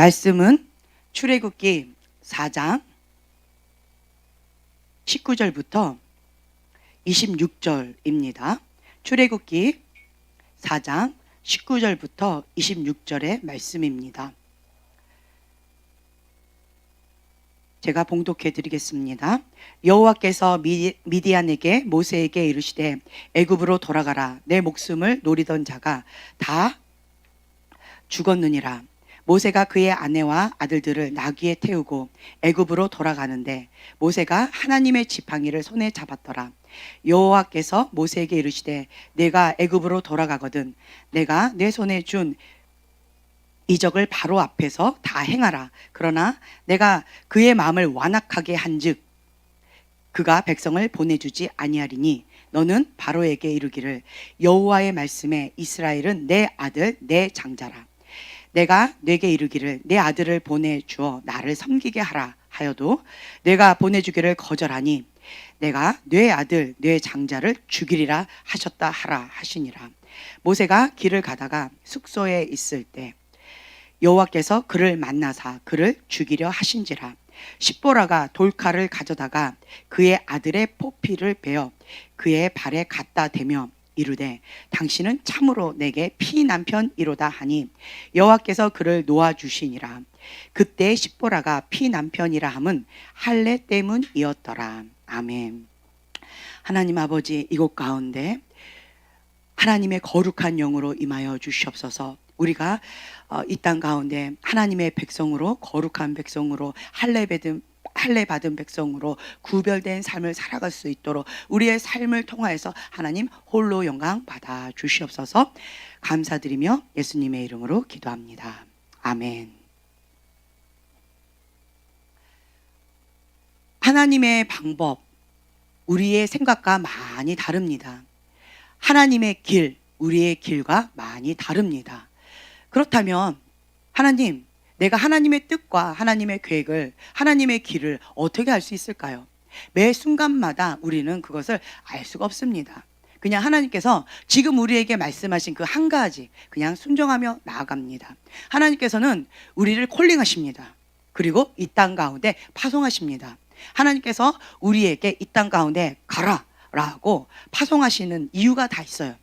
말씀은 출애굽기 4장 19절부터 26절입니다. 출애굽기 4장 19절부터 26절의 말씀입니다. 제가 봉독해 드리겠습니다. 여호와께서 미디안에게 모세에게 이르시되 애굽으로 돌아가라. 내 목숨을 노리던 자가 다 죽었느니라. 모세가 그의 아내와 아들들을 나귀에 태우고 애굽으로 돌아가는데 모세가 하나님의 지팡이를 손에 잡았더라. 여호와께서 모세에게 이르시되 내가 애굽으로 돌아가거든 내가 내 손에 준 이적을 바로 앞에서 다 행하라. 그러나 내가 그의 마음을 완악하게 한즉 그가 백성을 보내주지 아니하리니 너는 바로에게 이르기를 여호와의 말씀에 이스라엘은 내 아들 내 장자라. 내가 네게 이르기를 내 아들을 보내주어 나를 섬기게 하라 하여도 내가 보내주기를 거절하니 내가 네 아들 네 장자를 죽이리라 하셨다 하라 하시니라. 모세가 길을 가다가 숙소에 있을 때 여호와께서 그를 만나사 그를 죽이려 하신지라. 십보라가 돌칼을 가져다가 그의 아들의 포피를 베어 그의 발에 갖다 대며 이르되 당신은 참으로 내게 피남편이로다 하니 여호와께서 그를 놓아주시니라. 그때 십보라가 피남편이라 함은 할례 때문이었더라. 아멘. 하나님 아버지, 이곳 가운데 하나님의 거룩한 영으로 임하여 주시옵소서. 우리가 이 땅 가운데 하나님의 백성으로, 거룩한 백성으로, 할례 받은 백성으로 구별된 삶을 살아갈 수 있도록 우리의 삶을 통하여서 하나님 홀로 영광 받아 주시옵소서. 감사드리며 예수님의 이름으로 기도합니다. 아멘. 하나님의 방법, 우리의 생각과 많이 다릅니다. 하나님의 길, 우리의 길과 많이 다릅니다. 그렇다면 하나님, 내가 하나님의 뜻과 하나님의 계획을, 하나님의 길을 어떻게 알 수 있을까요? 매 순간마다 우리는 그것을 알 수가 없습니다. 그냥 하나님께서 지금 우리에게 말씀하신 그 한 가지 그냥 순종하며 나아갑니다. 하나님께서는 우리를 콜링하십니다. 그리고 이 땅 가운데 파송하십니다. 하나님께서 우리에게 이 땅 가운데 가라 라고 파송하시는 이유가 다 있어요.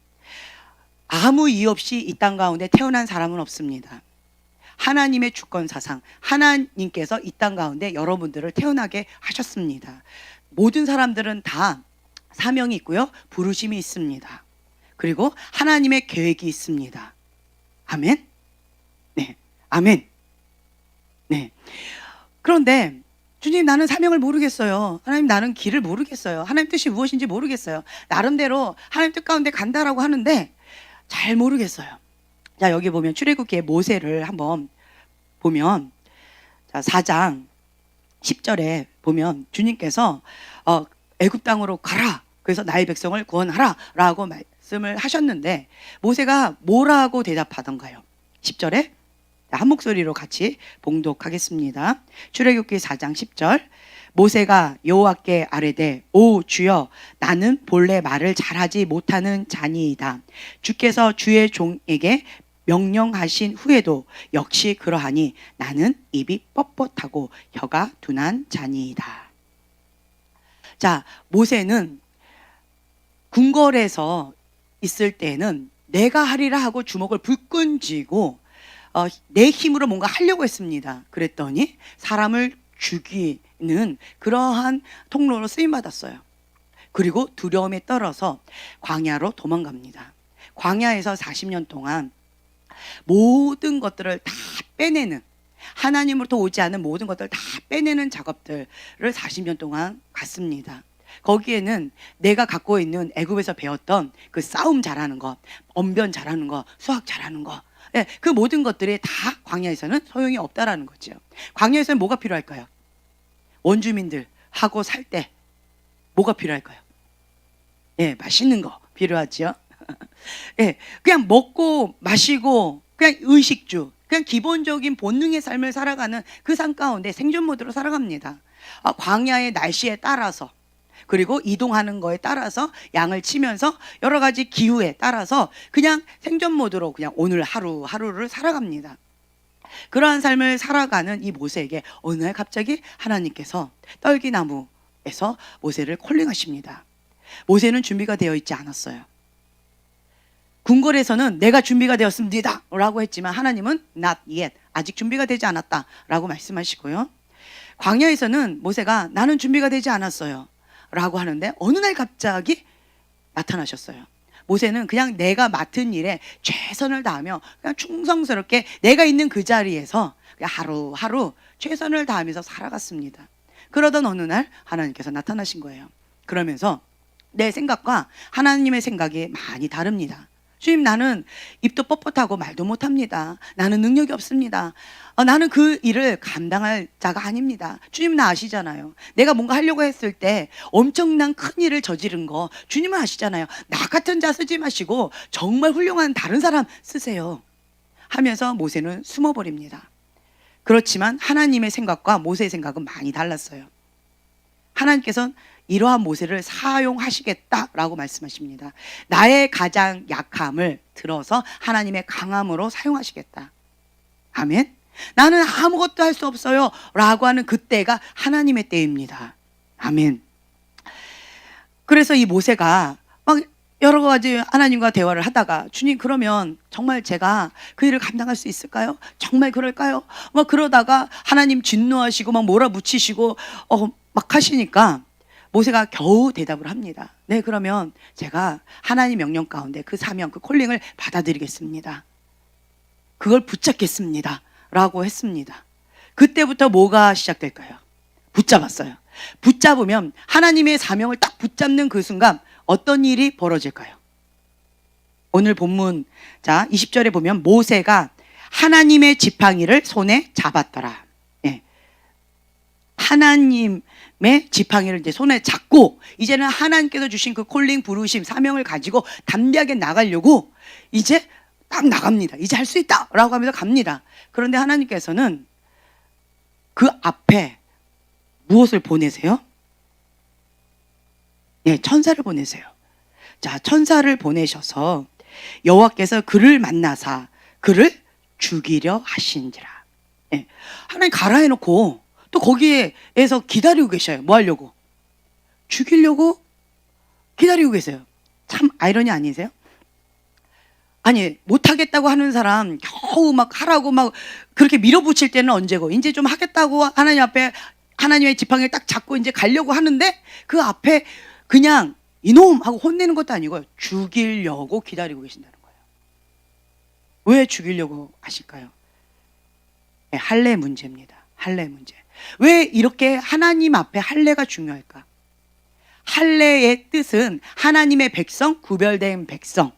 아무 이유 없이 이 땅 가운데 태어난 사람은 없습니다. 하나님의 주권 사상, 하나님께서 이 땅 가운데 여러분들을 태어나게 하셨습니다. 모든 사람들은 다 사명이 있고요, 부르심이 있습니다. 그리고 하나님의 계획이 있습니다. 아멘? 네, 아멘. 네. 그런데 주님, 나는 사명을 모르겠어요. 하나님, 나는 길을 모르겠어요. 하나님 뜻이 무엇인지 모르겠어요. 나름대로 하나님 뜻 가운데 간다라고 하는데 잘 모르겠어요. 자, 여기 보면 출애굽기의 모세를 한번 보면, 자, 4장 10절에 보면 주님께서 애굽 땅으로 가라. 그래서 나의 백성을 구원하라 라고 말씀을 하셨는데 모세가 뭐라고 대답하던가요? 10절에 한 목소리로 같이 봉독하겠습니다. 출애굽기 4장 10절. 모세가 여호와께 아뢰되 오 주여, 나는 본래 말을 잘하지 못하는 자니이다. 주께서 주의 종에게 명령하신 후에도 역시 그러하니 나는 입이 뻣뻣하고 혀가 둔한 자니이다. 자, 모세는 궁궐에서 있을 때는 내가 하리라 하고 주먹을 불끈 쥐고 내 힘으로 뭔가 하려고 했습니다. 그랬더니 사람을 죽이는 그러한 통로로 쓰임받았어요. 그리고 두려움에 떨어서 광야로 도망갑니다. 광야에서 40년 동안 모든 것들을 다 빼내는, 하나님으로부터 오지 않은 모든 것들을 다 빼내는 작업들을 40년 동안 갔습니다. 거기에는 내가 갖고 있는 애굽에서 배웠던 그 싸움 잘하는 것, 언변 잘하는 것, 수학 잘하는 것, 네, 그 모든 것들이 다 광야에서는 소용이 없다라는 거죠. 광야에서는 뭐가 필요할까요? 원주민들하고 살 때 뭐가 필요할까요? 예, 맛있는 거 필요하죠. 예, 그냥 먹고 마시고 그냥 의식주, 그냥 기본적인 본능의 삶을 살아가는 그 삶 가운데 생존 모드로 살아갑니다. 광야의 날씨에 따라서, 그리고 이동하는 거에 따라서 양을 치면서 여러 가지 기후에 따라서 그냥 생존 모드로 그냥 오늘 하루하루를 살아갑니다. 그러한 삶을 살아가는 이 모세에게 어느 날 갑자기 하나님께서 떨기나무에서 모세를 콜링하십니다. 모세는 준비가 되어 있지 않았어요. 궁궐에서는 내가 준비가 되었습니다 라고 했지만 하나님은 not yet, 아직 준비가 되지 않았다 라고 말씀하시고요. 광야에서는 모세가 나는 준비가 되지 않았어요 라고 하는데 어느 날 갑자기 나타나셨어요. 모세는 그냥 내가 맡은 일에 최선을 다하며 그냥 충성스럽게 내가 있는 그 자리에서 그냥 하루하루 최선을 다하면서 살아갔습니다. 그러던 어느 날 하나님께서 나타나신 거예요. 그러면서 내 생각과 하나님의 생각이 많이 다릅니다. 주님, 나는 입도 뻣뻣하고 말도 못합니다. 나는 능력이 없습니다. 나는 그 일을 감당할 자가 아닙니다. 주님, 나 아시잖아요. 내가 뭔가 하려고 했을 때 엄청난 큰 일을 저지른 거 주님은 아시잖아요. 나 같은 자 쓰지 마시고 정말 훌륭한 다른 사람 쓰세요 하면서 모세는 숨어버립니다. 그렇지만 하나님의 생각과 모세의 생각은 많이 달랐어요. 하나님께서는 이러한 모세를 사용하시겠다라고 말씀하십니다. 나의 가장 약함을 들어서 하나님의 강함으로 사용하시겠다. 아멘. 나는 아무것도 할 수 없어요 라고 하는 그때가 하나님의 때입니다. 아멘. 그래서 이 모세가 막 여러 가지 하나님과 대화를 하다가 주님, 그러면 정말 제가 그 일을 감당할 수 있을까요? 정말 그럴까요? 막 그러다가 하나님 진노하시고 막 몰아붙이시고 막 하시니까 모세가 겨우 대답을 합니다. 네, 그러면 제가 하나님 명령 가운데 그 사명, 그 콜링을 받아들이겠습니다. 그걸 붙잡겠습니다 라고 했습니다. 그때부터 뭐가 시작될까요? 붙잡았어요. 붙잡으면 하나님의 사명을 딱 붙잡는 그 순간 어떤 일이 벌어질까요? 오늘 본문, 자 20절에 보면 모세가 하나님의 지팡이를 손에 잡았더라. 네. 하나님의 지팡이를 이제 손에 잡고 이제는 하나님께서 주신 그 콜링, 부르심, 사명을 가지고 담대하게 나가려고 이제 딱 나갑니다. 이제 할 수 있다 라고 하면서 갑니다. 그런데 하나님께서는 그 앞에 무엇을 보내세요? 네, 천사를 보내세요. 자, 천사를 보내셔서 여호와께서 그를 만나사 그를 죽이려 하신지라. 네, 하나님 가라 해놓고 또 거기에서 기다리고 계셔요. 뭐 하려고? 죽이려고 기다리고 계세요. 참 아이러니 아니세요? 아니, 못하겠다고 하는 사람 겨우 막 하라고 막 그렇게 밀어붙일 때는 언제고, 이제 좀 하겠다고 하나님 앞에 하나님의 지팡이를 딱 잡고 이제 가려고 하는데 그 앞에 그냥 이놈 하고 혼내는 것도 아니고요. 죽이려고 기다리고 계신다는 거예요. 왜 죽이려고 하실까요? 네, 할례 문제입니다. 할례 문제. 왜 이렇게 하나님 앞에 할례가 중요할까? 할례의 뜻은 하나님의 백성, 구별된 백성,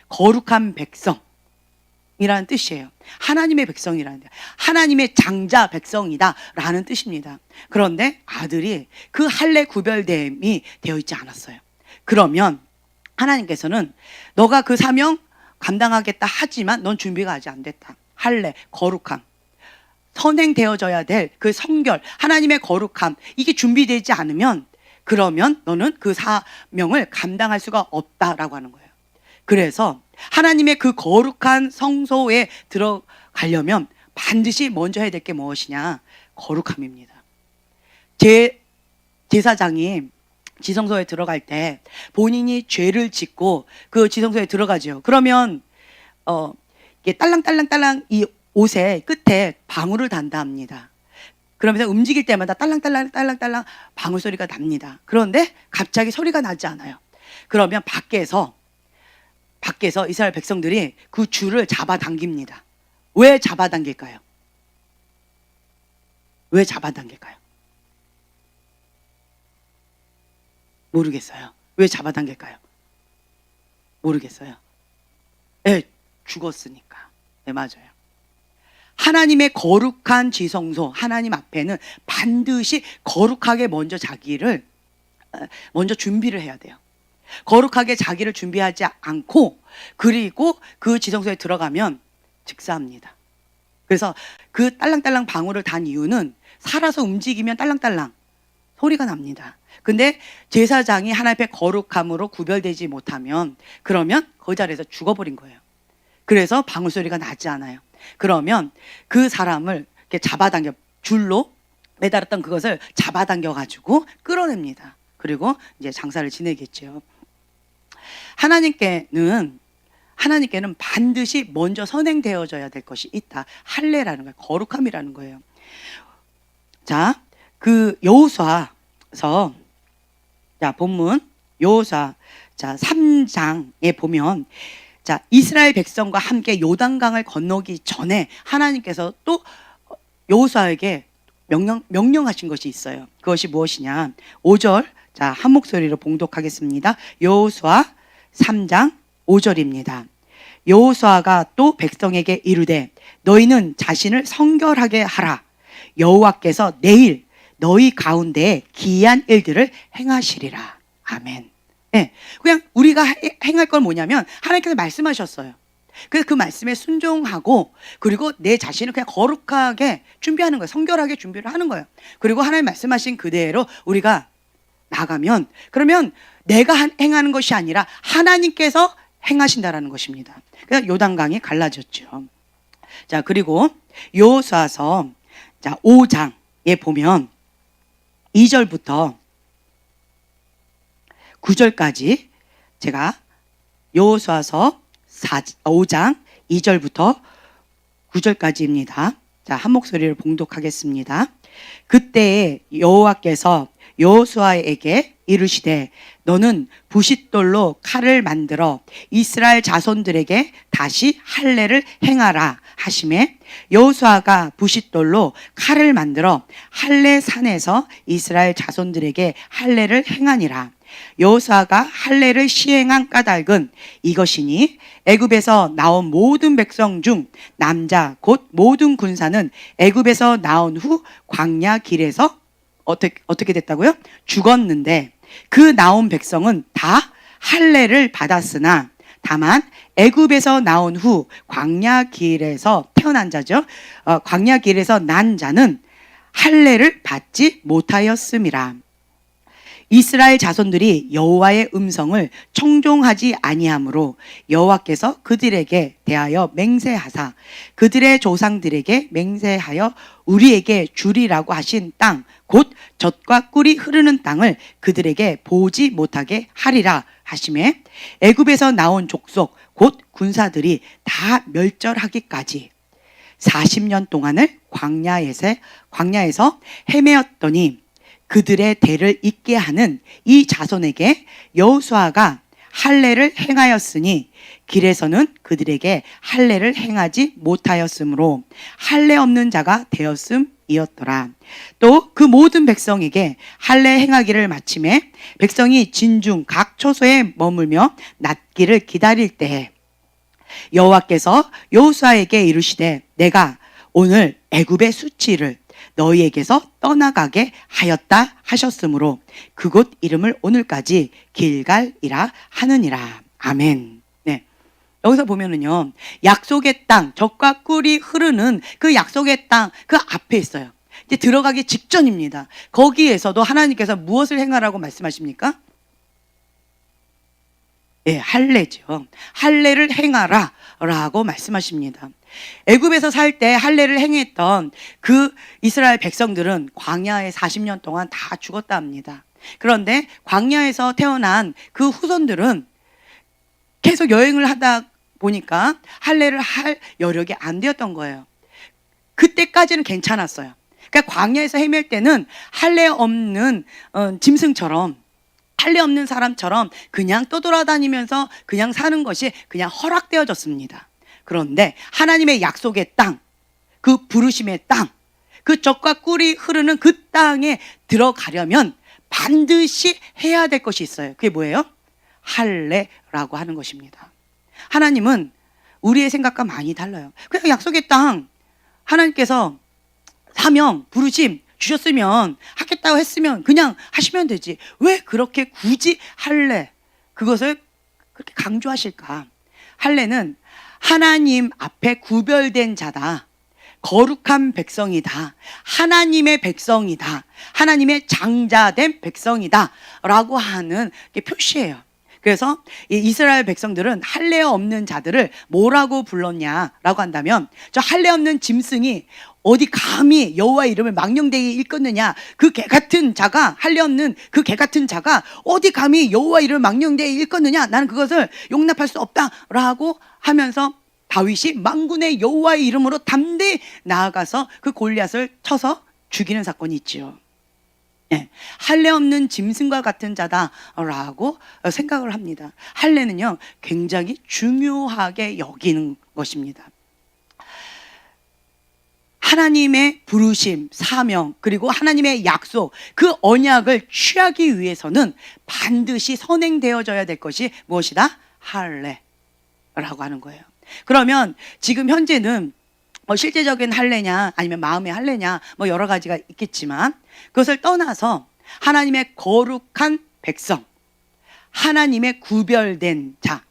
거룩한 백성이라는 뜻이에요. 하나님의 백성이라는 데 하나님의 장자 백성이다 라는 뜻입니다. 그런데 아들이 그 할례 구별됨이 되어 있지 않았어요. 그러면 하나님께서는 너가 그 사명 감당하겠다 하지만 넌 준비가 아직 안 됐다. 할례, 거룩함, 선행되어져야 될 그 성결, 하나님의 거룩함, 이게 준비되지 않으면 그러면 너는 그 사명을 감당할 수가 없다라고 하는 거예요. 그래서 하나님의 그 거룩한 성소에 들어가려면 반드시 먼저 해야 될 게 무엇이냐? 거룩함입니다. 제사장이 지성소에 들어갈 때 본인이 죄를 짓고 그 지성소에 들어가죠. 그러면 이게 딸랑딸랑딸랑 이 옷의 끝에 방울을 단다 합니다. 그러면서 움직일 때마다 딸랑딸랑 딸랑딸랑 방울 소리가 납니다. 그런데 갑자기 소리가 나지 않아요. 그러면 밖에서 이스라엘 백성들이 그 줄을 잡아당깁니다. 왜 잡아당길까요? 왜 잡아당길까요? 모르겠어요. 왜 잡아당길까요? 모르겠어요. 네, 죽었으니까. 네, 맞아요. 하나님의 거룩한 지성소, 하나님 앞에는 반드시 거룩하게 먼저 자기를 먼저 준비를 해야 돼요. 거룩하게 자기를 준비하지 않고 그리고 그 지성소에 들어가면 즉사합니다. 그래서 그 딸랑딸랑 방울을 단 이유는 살아서 움직이면 딸랑딸랑 소리가 납니다. 근데 제사장이 하나님의 거룩함으로 구별되지 못하면 그러면 그 자리에서 죽어버린 거예요. 그래서 방울 소리가 나지 않아요. 그러면 그 사람을 이렇게 잡아당겨, 줄로 매달았던 그것을 잡아당겨 가지고 끌어냅니다. 그리고 이제 장사를 지내겠죠. 하나님께는 반드시 먼저 선행되어져야 될 것이 있다. 할례라는 거예요. 거룩함이라는 거예요. 자, 그 여호수아서, 자, 본문 여호수아, 자, 3장에 보면, 자, 이스라엘 백성과 함께 요단강을 건너기 전에 하나님께서 또 여호수아에게 명령하신 것이 있어요. 그것이 무엇이냐? 5절, 자, 한 목소리로 봉독하겠습니다. 여호수아 3장 5절입니다. 여호수아가 또 백성에게 이르되 너희는 자신을 성결하게 하라. 여호와께서 내일 너희 가운데에 기이한 일들을 행하시리라. 아멘. 네, 그냥 우리가 행할 건 뭐냐면 하나님께서 말씀하셨어요. 그래서 그 말씀에 순종하고, 그리고 내 자신을 그냥 거룩하게 준비하는 거예요. 성결하게 준비를 하는 거예요. 그리고 하나님 말씀하신 그대로 우리가 나가면, 그러면 내가 행하는 것이 아니라 하나님께서 행하신다라는 것입니다. 그래서 요단강이 갈라졌죠. 자, 그리고 여호수아서, 자, 5장에 보면 2절부터 9절까지, 제가 여호수아서 5장 2절부터 9절까지입니다. 자, 한 목소리를 봉독하겠습니다. 그때에 여호와께서 여호수아에게 이르시되 너는 부싯돌로 칼을 만들어 이스라엘 자손들에게 다시 할례를 행하라 하시매, 여호수아가 부싯돌로 칼을 만들어 할례 산에서 이스라엘 자손들에게 할례를 행하니라. 여호수아가 할례를 시행한 까닭은 이것이니 애굽에서 나온 모든 백성 중 남자 곧 모든 군사는 애굽에서 나온 후 광야 길에서 어떻게 됐다고요? 죽었는데 그 나온 백성은 다 할례를 받았으나 다만 애굽에서 나온 후 광야 길에서 태어난 자죠. 광야 길에서 난 자는 할례를 받지 못하였음이라. 이스라엘 자손들이 여호와의 음성을 청종하지 아니하므로 여호와께서 그들에게 대하여 맹세하사 그들의 조상들에게 맹세하여 우리에게 주리라고 하신 땅 곧 젖과 꿀이 흐르는 땅을 그들에게 보지 못하게 하리라 하시매, 애굽에서 나온 족속 곧 군사들이 다 멸절하기까지 40년 동안을 광야에서 헤매었더니 그들의 대를 잇게 하는 이 자손에게 여호수아가 할례를 행하였으니 길에서는 그들에게 할례를 행하지 못하였으므로 할례 없는 자가 되었음이었더라. 또 그 모든 백성에게 할례 행하기를 마침에 백성이 진중 각 처소에 머물며 낫기를 기다릴 때에 여호와께서 여호수아에게 이르시되 내가 오늘 애굽의 수치를 너희에게서 떠나가게 하였다 하셨으므로 그곳 이름을 오늘까지 길갈이라 하느니라. 아멘. 네, 여기서 보면은요, 약속의 땅, 젖과 꿀이 흐르는 그 약속의 땅 그 앞에 있어요. 이제 들어가기 직전입니다. 거기에서도 하나님께서 무엇을 행하라고 말씀하십니까? 예, 할례죠. 할례를 행하라 라고 말씀하십니다. 애굽에서 살 때 할례를 행했던 그 이스라엘 백성들은 광야에 40년 동안 다 죽었다 합니다. 그런데 광야에서 태어난 그 후손들은 계속 여행을 하다 보니까 할례를 할 여력이 안 되었던 거예요. 그때까지는 괜찮았어요. 그러니까 광야에서 헤맬 때는 할례 없는 짐승처럼, 할례 없는 사람처럼 그냥 떠돌아다니면서 그냥 사는 것이 그냥 허락되어졌습니다. 그런데 하나님의 약속의 땅, 그 부르심의 땅, 그 젖과 꿀이 흐르는 그 땅에 들어가려면 반드시 해야 될 것이 있어요. 그게 뭐예요? 할례라고 하는 것입니다. 하나님은 우리의 생각과 많이 달라요. 그냥 약속의 땅, 하나님께서 사명, 부르심 주셨으면, 하겠다고 했으면 그냥 하시면 되지. 왜 그렇게 굳이 할례, 그것을 그렇게 강조하실까? 할례는 하나님 앞에 구별된 자다, 거룩한 백성이다, 하나님의 백성이다, 하나님의 장자된 백성이다 라고 하는 게 표시예요. 그래서 이 이스라엘 백성들은 할례 없는 자들을 뭐라고 불렀냐라고 한다면, 저 할례 없는 짐승이 어디 감히 여호와의 이름을 망령되게 일컫느냐, 그 개 같은 자가, 할례 없는 그 개 같은 자가 어디 감히 여호와의 이름을 망령되게 일컫느냐, 나는 그것을 용납할 수 없다라고 하면서 다윗이 만군의 여호와의 이름으로 담대히 나아가서 그 골리앗을 쳐서 죽이는 사건이 있지요. 예, 할례 없는 짐승과 같은 자다라고 생각을 합니다. 할례는요, 굉장히 중요하게 여기는 것입니다. 하나님의 부르심, 사명, 그리고 하나님의 약속, 그 언약을 취하기 위해서는 반드시 선행되어져야 될 것이 무엇이다? 할례라고 하는 거예요. 그러면 지금 현재는 실제적인 할례냐, 아니면 마음의 할례냐, 여러 가지가 있겠지만, 그것을 떠나서 하나님의 거룩한 백성, 하나님의 구별된 자,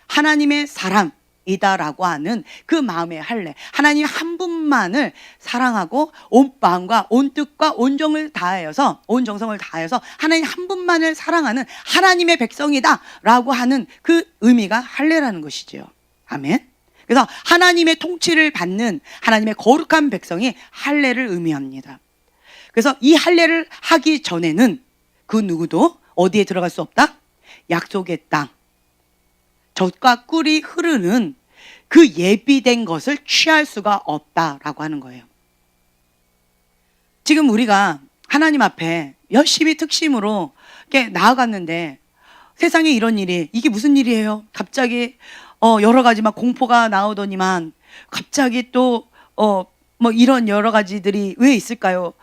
하나님의 사람이다라고 하는 그 마음의 할례, 하나님 한 분만을 사랑하고 온 마음과 온 뜻과 온 정을 다하여서, 온 정성을 다하여서 하나님 한 분만을 사랑하는 하나님의 백성이다라고 하는 그 의미가 할례라는 것이죠. 아멘. 그래서 하나님의 통치를 받는 하나님의 거룩한 백성이 할례를 의미합니다. 그래서 이 할례를 하기 전에는 그 누구도 어디에 들어갈 수 없다? 약속의 땅, 젖과 꿀이 흐르는 그 예비된 것을 취할 수가 없다라고 하는 거예요. 지금 우리가 하나님 앞에 열심히 특심으로 이렇게 나아갔는데, 세상에 이런 일이, 이게 무슨 일이에요? 갑자기 여러 가지 막 공포가 나오더니만 갑자기 또 이런 여러 가지들이 왜 있을까요?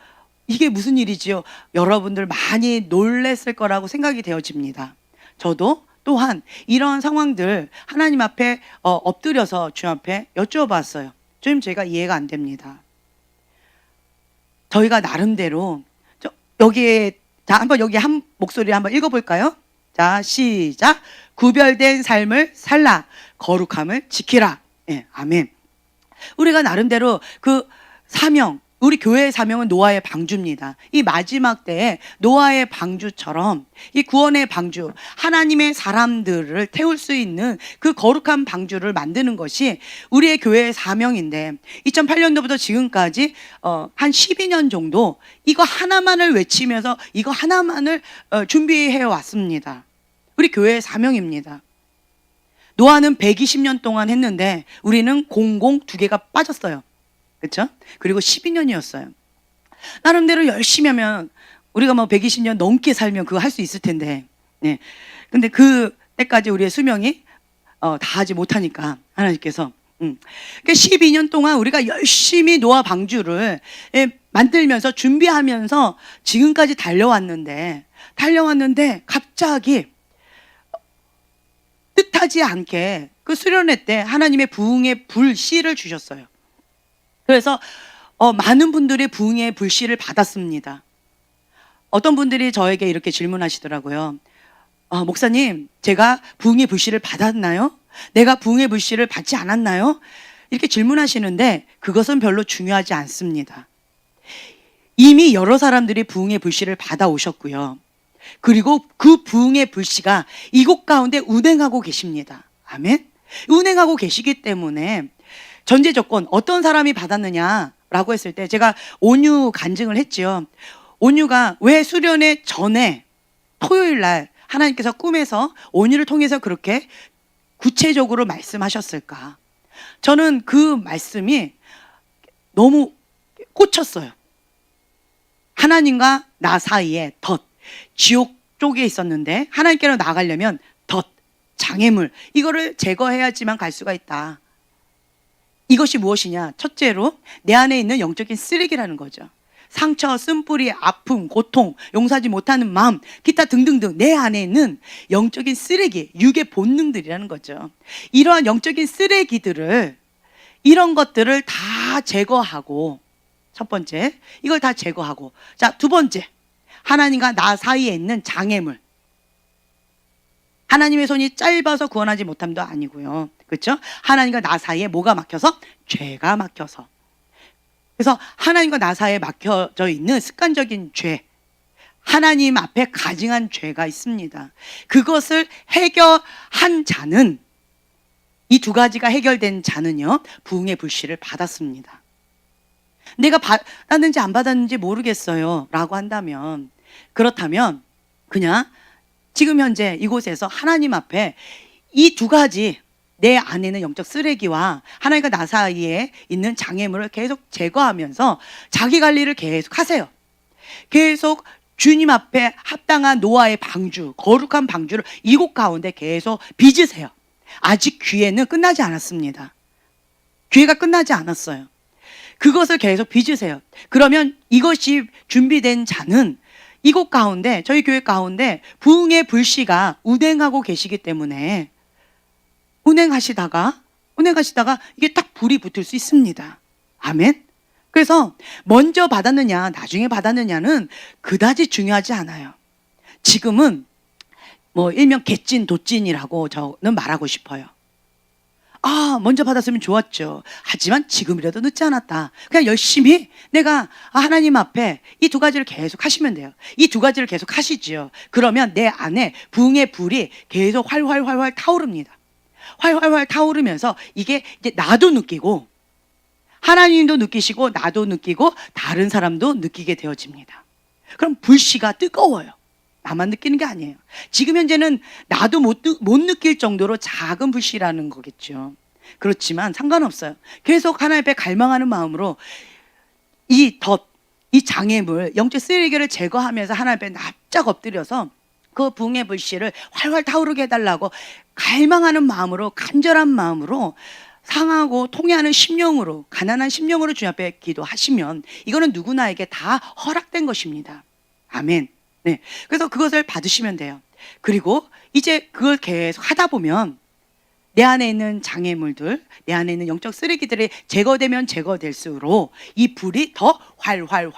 이게 무슨 일이지요? 여러분들 많이 놀랬을 거라고 생각이 되어집니다. 저도 또한 이런 상황들 하나님 앞에 엎드려서 주 앞에 여쭤봤어요. 주님, 제가 이해가 안 됩니다. 저희가 나름대로 여기에, 자, 한번 여기 한 목소리 한번 읽어볼까요? 자, 시작. 구별된 삶을 살라, 거룩함을 지키라. 예, 아멘. 우리가 나름대로 그 사명, 우리 교회의 사명은 노아의 방주입니다. 이 마지막 때에 노아의 방주처럼 이 구원의 방주, 하나님의 사람들을 태울 수 있는 그 거룩한 방주를 만드는 것이 우리의 교회의 사명인데, 2008년도부터 지금까지 한 12년 정도 이거 하나만을 외치면서 이거 하나만을 준비해 왔습니다. 우리 교회의 사명입니다. 노아는 120년 동안 했는데 우리는 2개가 빠졌어요. 그렇죠? 그리고 12년이었어요. 나름대로 열심히 하면 우리가 120년 넘게 살면 그거 할 수 있을 텐데, 네. 근데 그 때까지 우리의 수명이 다 하지 못하니까 하나님께서 그러니까 12년 동안 우리가 열심히 노아 방주를 만들면서 준비하면서 지금까지 달려왔는데 갑자기 뜻하지 않게 그 수련회 때 하나님의 부흥의 불씨를 주셨어요. 그래서 많은 분들이 부흥의 불씨를 받았습니다. 어떤 분들이 저에게 이렇게 질문하시더라고요. 목사님, 제가 부흥의 불씨를 받았나요? 내가 부흥의 불씨를 받지 않았나요? 이렇게 질문하시는데 그것은 별로 중요하지 않습니다. 이미 여러 사람들이 부흥의 불씨를 받아오셨고요. 그리고 그 부흥의 불씨가 이곳 가운데 운행하고 계십니다. 아멘. 운행하고 계시기 때문에 전제 조건, 어떤 사람이 받았느냐라고 했을 때 제가 온유 간증을 했지요. 온유가 왜 수련회 전에 토요일 날 하나님께서 꿈에서 온유를 통해서 그렇게 구체적으로 말씀하셨을까? 저는 그 말씀이 너무 꽂혔어요. 하나님과 나 사이에 덫, 지옥 쪽에 있었는데 하나님께로 나가려면 덫, 장애물, 이거를 제거해야지만 갈 수가 있다. 이것이 무엇이냐? 첫째로 내 안에 있는 영적인 쓰레기라는 거죠. 상처, 쓴뿌리, 아픔, 고통, 용서하지 못하는 마음, 기타 등등등 내 안에 있는 영적인 쓰레기, 육의 본능들이라는 거죠. 이러한 영적인 쓰레기들을, 이런 것들을 다 제거하고, 첫 번째, 이걸 다 제거하고, 자, 두 번째, 하나님과 나 사이에 있는 장애물. 하나님의 손이 짧아서 구원하지 못함도 아니고요. 그렇죠? 하나님과 나 사이에 뭐가 막혀서? 죄가 막혀서. 그래서 하나님과 나 사이에 막혀져 있는 습관적인 죄, 하나님 앞에 가증한 죄가 있습니다. 그것을 해결한 자는, 이 두 가지가 해결된 자는요, 부흥의 불씨를 받았습니다. 내가 받았는지 안 받았는지 모르겠어요 라고 한다면, 그렇다면 그냥 지금 현재 이곳에서 하나님 앞에 이 두 가지, 내 안에는 영적 쓰레기와 하나님과 나 사이에 있는 장애물을 계속 제거하면서 자기 관리를 계속 하세요. 계속 주님 앞에 합당한 노아의 방주, 거룩한 방주를 이곳 가운데 계속 빚으세요. 아직 기회는 끝나지 않았습니다. 기회가 끝나지 않았어요. 그것을 계속 빚으세요. 그러면 이것이 준비된 자는 이곳 가운데, 저희 교회 가운데 부흥의 불씨가 운행하고 계시기 때문에 운행하시다가 이게 딱 불이 붙을 수 있습니다. 아멘. 그래서 먼저 받았느냐 나중에 받았느냐는 그다지 중요하지 않아요. 지금은 뭐 일명 개찐 도찐이라고 저는 말하고 싶어요. 먼저 받았으면 좋았죠. 하지만 지금이라도 늦지 않았다. 그냥 열심히 내가 하나님 앞에 이 두 가지를 계속 하시면 돼요. 이 두 가지를 계속 하시지요. 그러면 내 안에 부흥의 불이 계속 활활 타오릅니다. 활활 타오르면서 이게 이제 나도 느끼고, 하나님도 느끼시고, 나도 느끼고, 다른 사람도 느끼게 되어집니다. 그럼 불씨가 뜨거워요. 나만 느끼는 게 아니에요. 지금 현재는 나도 못 느낄 정도로 작은 불씨라는 거겠죠. 그렇지만 상관없어요. 계속 하나님 앞에 갈망하는 마음으로 이 장애물, 영적 쓰레기를 제거하면서 하나님 앞에 납작 엎드려서 그 부흥의 불씨를 활활 타오르게 해달라고 갈망하는 마음으로, 간절한 마음으로, 상하고 통해하는 심령으로, 가난한 심령으로 주님 앞에 기도하시면 이거는 누구나에게 다 허락된 것입니다. 아멘. 네. 그래서 그것을 받으시면 돼요. 그리고 이제 그걸 계속 하다 보면 내 안에 있는 장애물들, 내 안에 있는 영적 쓰레기들이 제거되면 제거될수록 이 불이 더 활활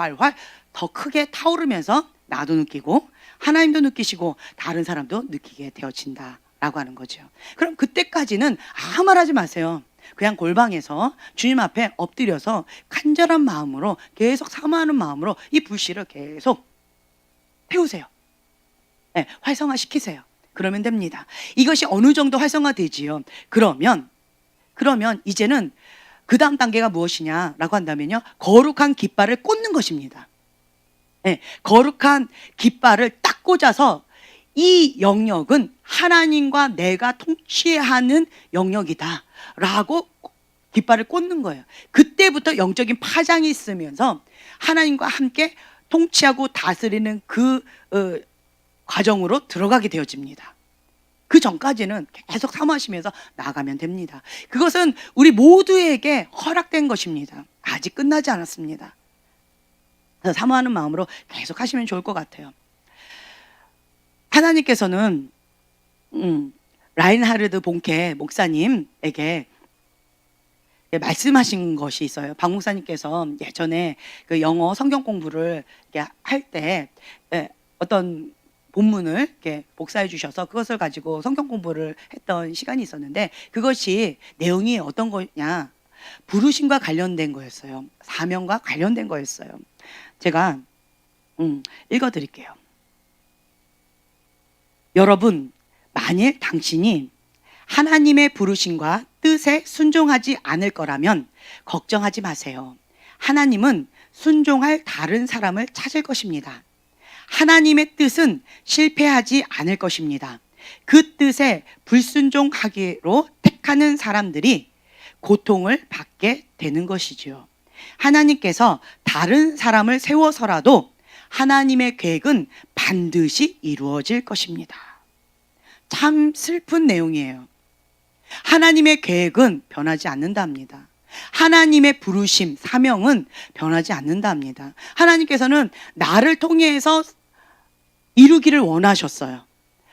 더 크게 타오르면서 나도 느끼고, 하나님도 느끼시고, 다른 사람도 느끼게 되어진다라고 하는 거죠. 그럼 그때까지는 아무 말 하지 마세요. 그냥 골방에서 주님 앞에 엎드려서 간절한 마음으로, 계속 사모하는 마음으로 이 불씨를 계속 태우세요. 네, 활성화시키세요. 그러면 됩니다. 이것이 어느 정도 활성화되지요. 그러면 이제는 그 다음 단계가 무엇이냐라고 한다면요, 거룩한 깃발을 꽂는 것입니다. 네, 거룩한 깃발을 딱 꽂아서 이 영역은 하나님과 내가 통치하는 영역이다 라고 깃발을 꽂는 거예요. 그때부터 영적인 파장이 있으면서 하나님과 함께 통치하고 다스리는 그 과정으로 들어가게 되어집니다. 그 전까지는 계속 사모하시면서 나아가면 됩니다. 그것은 우리 모두에게 허락된 것입니다. 아직 끝나지 않았습니다. 그래서 사모하는 마음으로 계속 하시면 좋을 것 같아요. 하나님께서는 라인하르드 본케 목사님에게 말씀하신 것이 있어요. 박 목사님께서 예전에 그 영어 성경 공부를 할 때 어떤 본문을 이렇게 복사해 주셔서 그것을 가지고 성경 공부를 했던 시간이 있었는데, 그것이 내용이 어떤 거냐, 부르심과 관련된 거였어요. 사명과 관련된 거였어요. 제가 읽어드릴게요. 여러분, 만일 당신이 하나님의 부르심과 뜻에 순종하지 않을 거라면 걱정하지 마세요. 하나님은 순종할 다른 사람을 찾을 것입니다. 하나님의 뜻은 실패하지 않을 것입니다. 그 뜻에 불순종하기로 택하는 사람들이 고통을 받게 되는 것이지요. 하나님께서 다른 사람을 세워서라도 하나님의 계획은 반드시 이루어질 것입니다. 참 슬픈 내용이에요. 하나님의 계획은 변하지 않는답니다. 하나님의 부르심, 사명은 변하지 않는답니다. 하나님께서는 나를 통해서 이루기를 원하셨어요.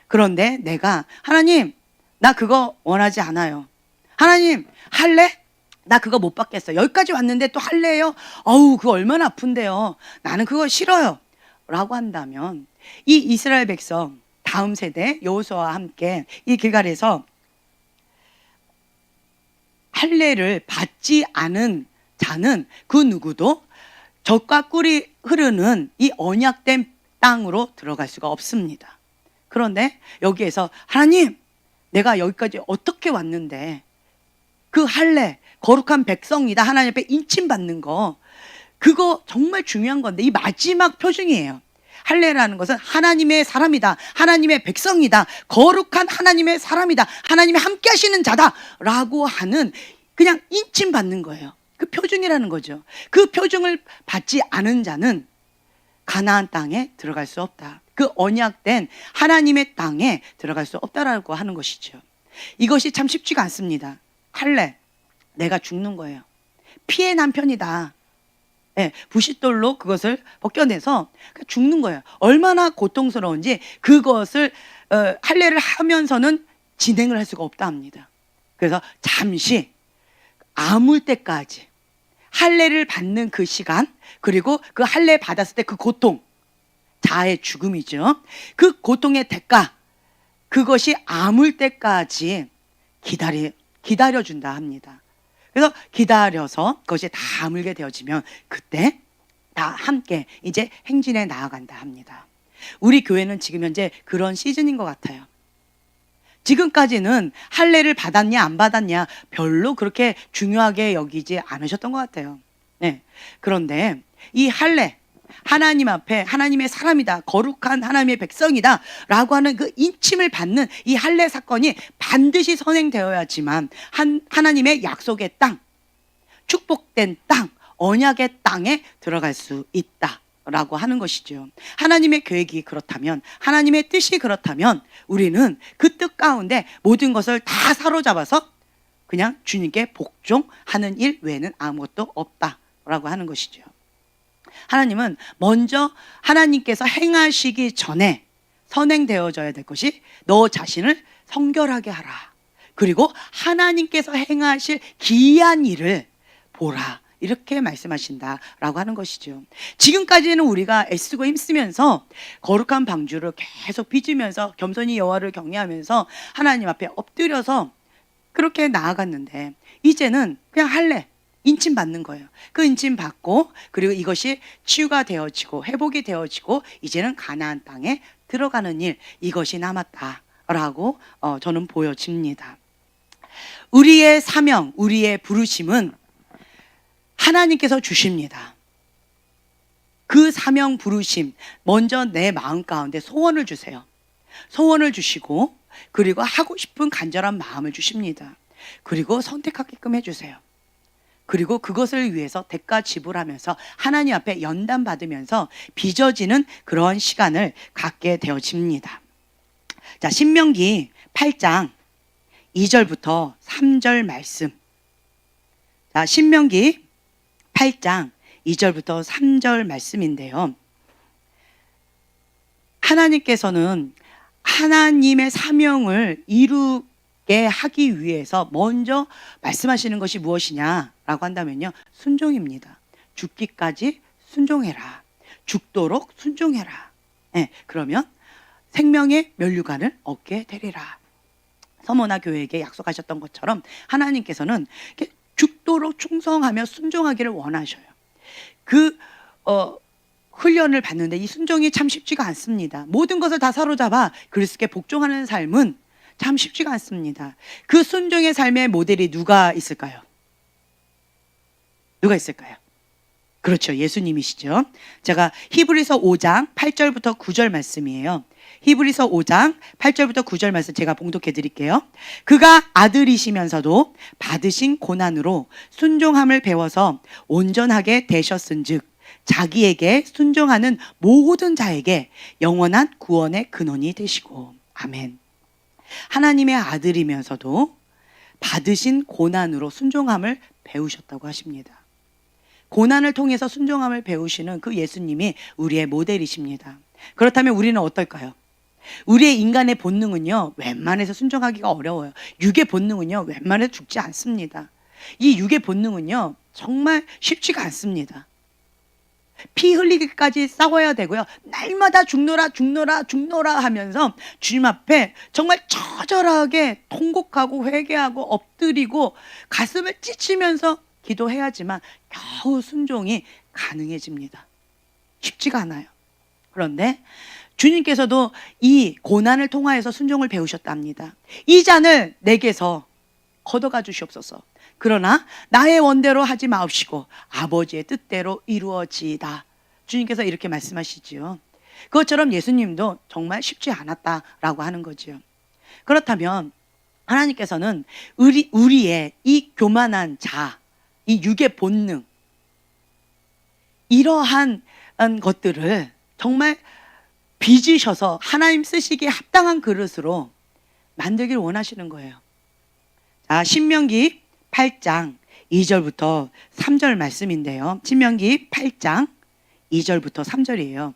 그런데 내가, 하나님, 나 그거 원하지 않아요. 하나님, 할래? 나 그거 못 받겠어요. 여기까지 왔는데 또 할래요? 그거 얼마나 아픈데요. 나는 그거 싫어요. 라고 한다면 이 이스라엘 백성, 다음 세대 여호수아와 함께 이 길갈에서 할례를 받지 않은 자는 그 누구도 젖과 꿀이 흐르는 이 언약된 땅으로 들어갈 수가 없습니다. 그런데 여기에서 하나님, 내가 여기까지 어떻게 왔는데 그 할례, 거룩한 백성이다, 하나님 앞에 인침받는 거, 그거 정말 중요한 건데 이 마지막 표징이에요. 할례라는 것은 하나님의 사람이다, 하나님의 백성이다, 거룩한 하나님의 사람이다, 하나님이 함께 하시는 자다 라고 하는 그냥 인침받는 거예요. 그 표징이라는 거죠. 그 표징을 받지 않은 자는 가나안 땅에 들어갈 수 없다. 그 언약된 하나님의 땅에 들어갈 수 없다라고 하는 것이죠. 이것이 참 쉽지가 않습니다. 할례, 내가 죽는 거예요. 피해 남편이다. 네, 부싯돌로 그것을 벗겨내서 죽는 거예요. 얼마나 고통스러운지 그것을 할례를 하면서는 진행을 할 수가 없다 합니다. 그래서 잠시 아물 때까지 할례를 받는 그 시간, 그리고 그 할례 받았을 때 그 고통, 자아의 죽음이죠. 그 고통의 대가, 그것이 아물 때까지 기다려준다 합니다. 그래서 기다려서 그것이 다 아물게 되어지면 그때 다 함께 이제 행진에 나아간다 합니다. 우리 교회는 지금 현재 그런 시즌인 것 같아요. 지금까지는 할례를 받았냐 안 받았냐 별로 그렇게 중요하게 여기지 않으셨던 것 같아요. 네. 그런데 이 할례, 하나님 앞에 하나님의 사람이다, 거룩한 하나님의 백성이다 라고 하는 그 인침을 받는 이 할례 사건이 반드시 선행되어야지만 하나님의 약속의 땅, 축복된 땅, 언약의 땅에 들어갈 수 있다 라고 하는 것이죠. 하나님의 계획이 그렇다면, 하나님의 뜻이 그렇다면 우리는 그 뜻 가운데 모든 것을 다 사로잡아서 그냥 주님께 복종하는 일 외에는 아무것도 없다라고 하는 것이죠. 하나님은 먼저 하나님께서 행하시기 전에 선행되어져야 될 것이 너 자신을 성결하게 하라. 그리고 하나님께서 행하실 기이한 일을 보라. 이렇게 말씀하신다라고 하는 것이죠. 지금까지는 우리가 애쓰고 힘쓰면서 거룩한 방주를 계속 빚으면서 겸손히 여호와를 경외하면서 하나님 앞에 엎드려서 그렇게 나아갔는데 이제는 그냥 할례, 인침 받는 거예요. 그 인침 받고 그리고 이것이 치유가 되어지고 회복이 되어지고 이제는 가나안 땅에 들어가는 일, 이것이 남았다라고 저는 보여집니다. 우리의 사명, 우리의 부르심은 하나님께서 주십니다. 그 사명 부르심, 먼저 내 마음 가운데 소원을 주세요. 소원을 주시고 그리고 하고 싶은 간절한 마음을 주십니다. 그리고 선택하게끔 해주세요. 그리고 그것을 위해서 대가 지불하면서 하나님 앞에 연단 받으면서 빚어지는 그런 시간을 갖게 되어집니다. 자, 신명기 8장 2절부터 3절 말씀. 자, 신명기 8장 2절부터 3절 말씀인데요. 하나님께서는 하나님의 사명을 이루게 하기 위해서 먼저 말씀하시는 것이 무엇이냐라고 한다면요, 순종입니다. 죽기까지 순종해라. 죽도록 순종해라. 네, 그러면 생명의 면류관을 얻게 되리라. 서머나 교회에게 약속하셨던 것처럼 하나님께서는 죽도록 충성하며 순종하기를 원하셔요. 그 훈련을 받는데 이 순종이 참 쉽지가 않습니다. 모든 것을 다 사로잡아 그리스도께 복종하는 삶은 참 쉽지가 않습니다. 그 순종의 삶의 모델이 누가 있을까요? 누가 있을까요? 그렇죠, 예수님이시죠. 제가 히브리서 5장 8절부터 9절 말씀이에요. 히브리서 5장 8절부터 9절 말씀 제가 봉독해 드릴게요. 그가 아들이시면서도 받으신 고난으로 순종함을 배워서 온전하게 되셨은즉 자기에게 순종하는 모든 자에게 영원한 구원의 근원이 되시고. 아멘. 하나님의 아들이면서도 받으신 고난으로 순종함을 배우셨다고 하십니다. 고난을 통해서 순종함을 배우시는 그 예수님이 우리의 모델이십니다. 그렇다면 우리는 어떨까요? 우리의 인간의 본능은요, 웬만해서 순종하기가 어려워요. 육의 본능은요, 웬만해서 죽지 않습니다. 이 육의 본능은요, 정말 쉽지가 않습니다. 피 흘리기까지 싸워야 되고요, 날마다 죽노라 죽노라 죽노라 하면서 주님 앞에 정말 처절하게 통곡하고 회개하고 엎드리고 가슴을 찢으면서 기도해야지만 겨우 순종이 가능해집니다. 쉽지가 않아요. 그런데 주님께서도 이 고난을 통하여서 순종을 배우셨답니다. 이 잔을 내게서 걷어가 주시옵소서. 그러나 나의 원대로 하지 마옵시고 아버지의 뜻대로 이루어지이다. 주님께서 이렇게 말씀하시지요. 그것처럼 예수님도 정말 쉽지 않았다라고 하는 거죠. 그렇다면 하나님께서는 우리의 이 교만한 자, 이 육의 본능, 이러한 것들을 정말 빚으셔서 하나님 쓰시기에 합당한 그릇으로 만들기를 원하시는 거예요. 자, 신명기 8장 2절부터 3절 말씀인데요. 신명기 8장 2절부터 3절이에요.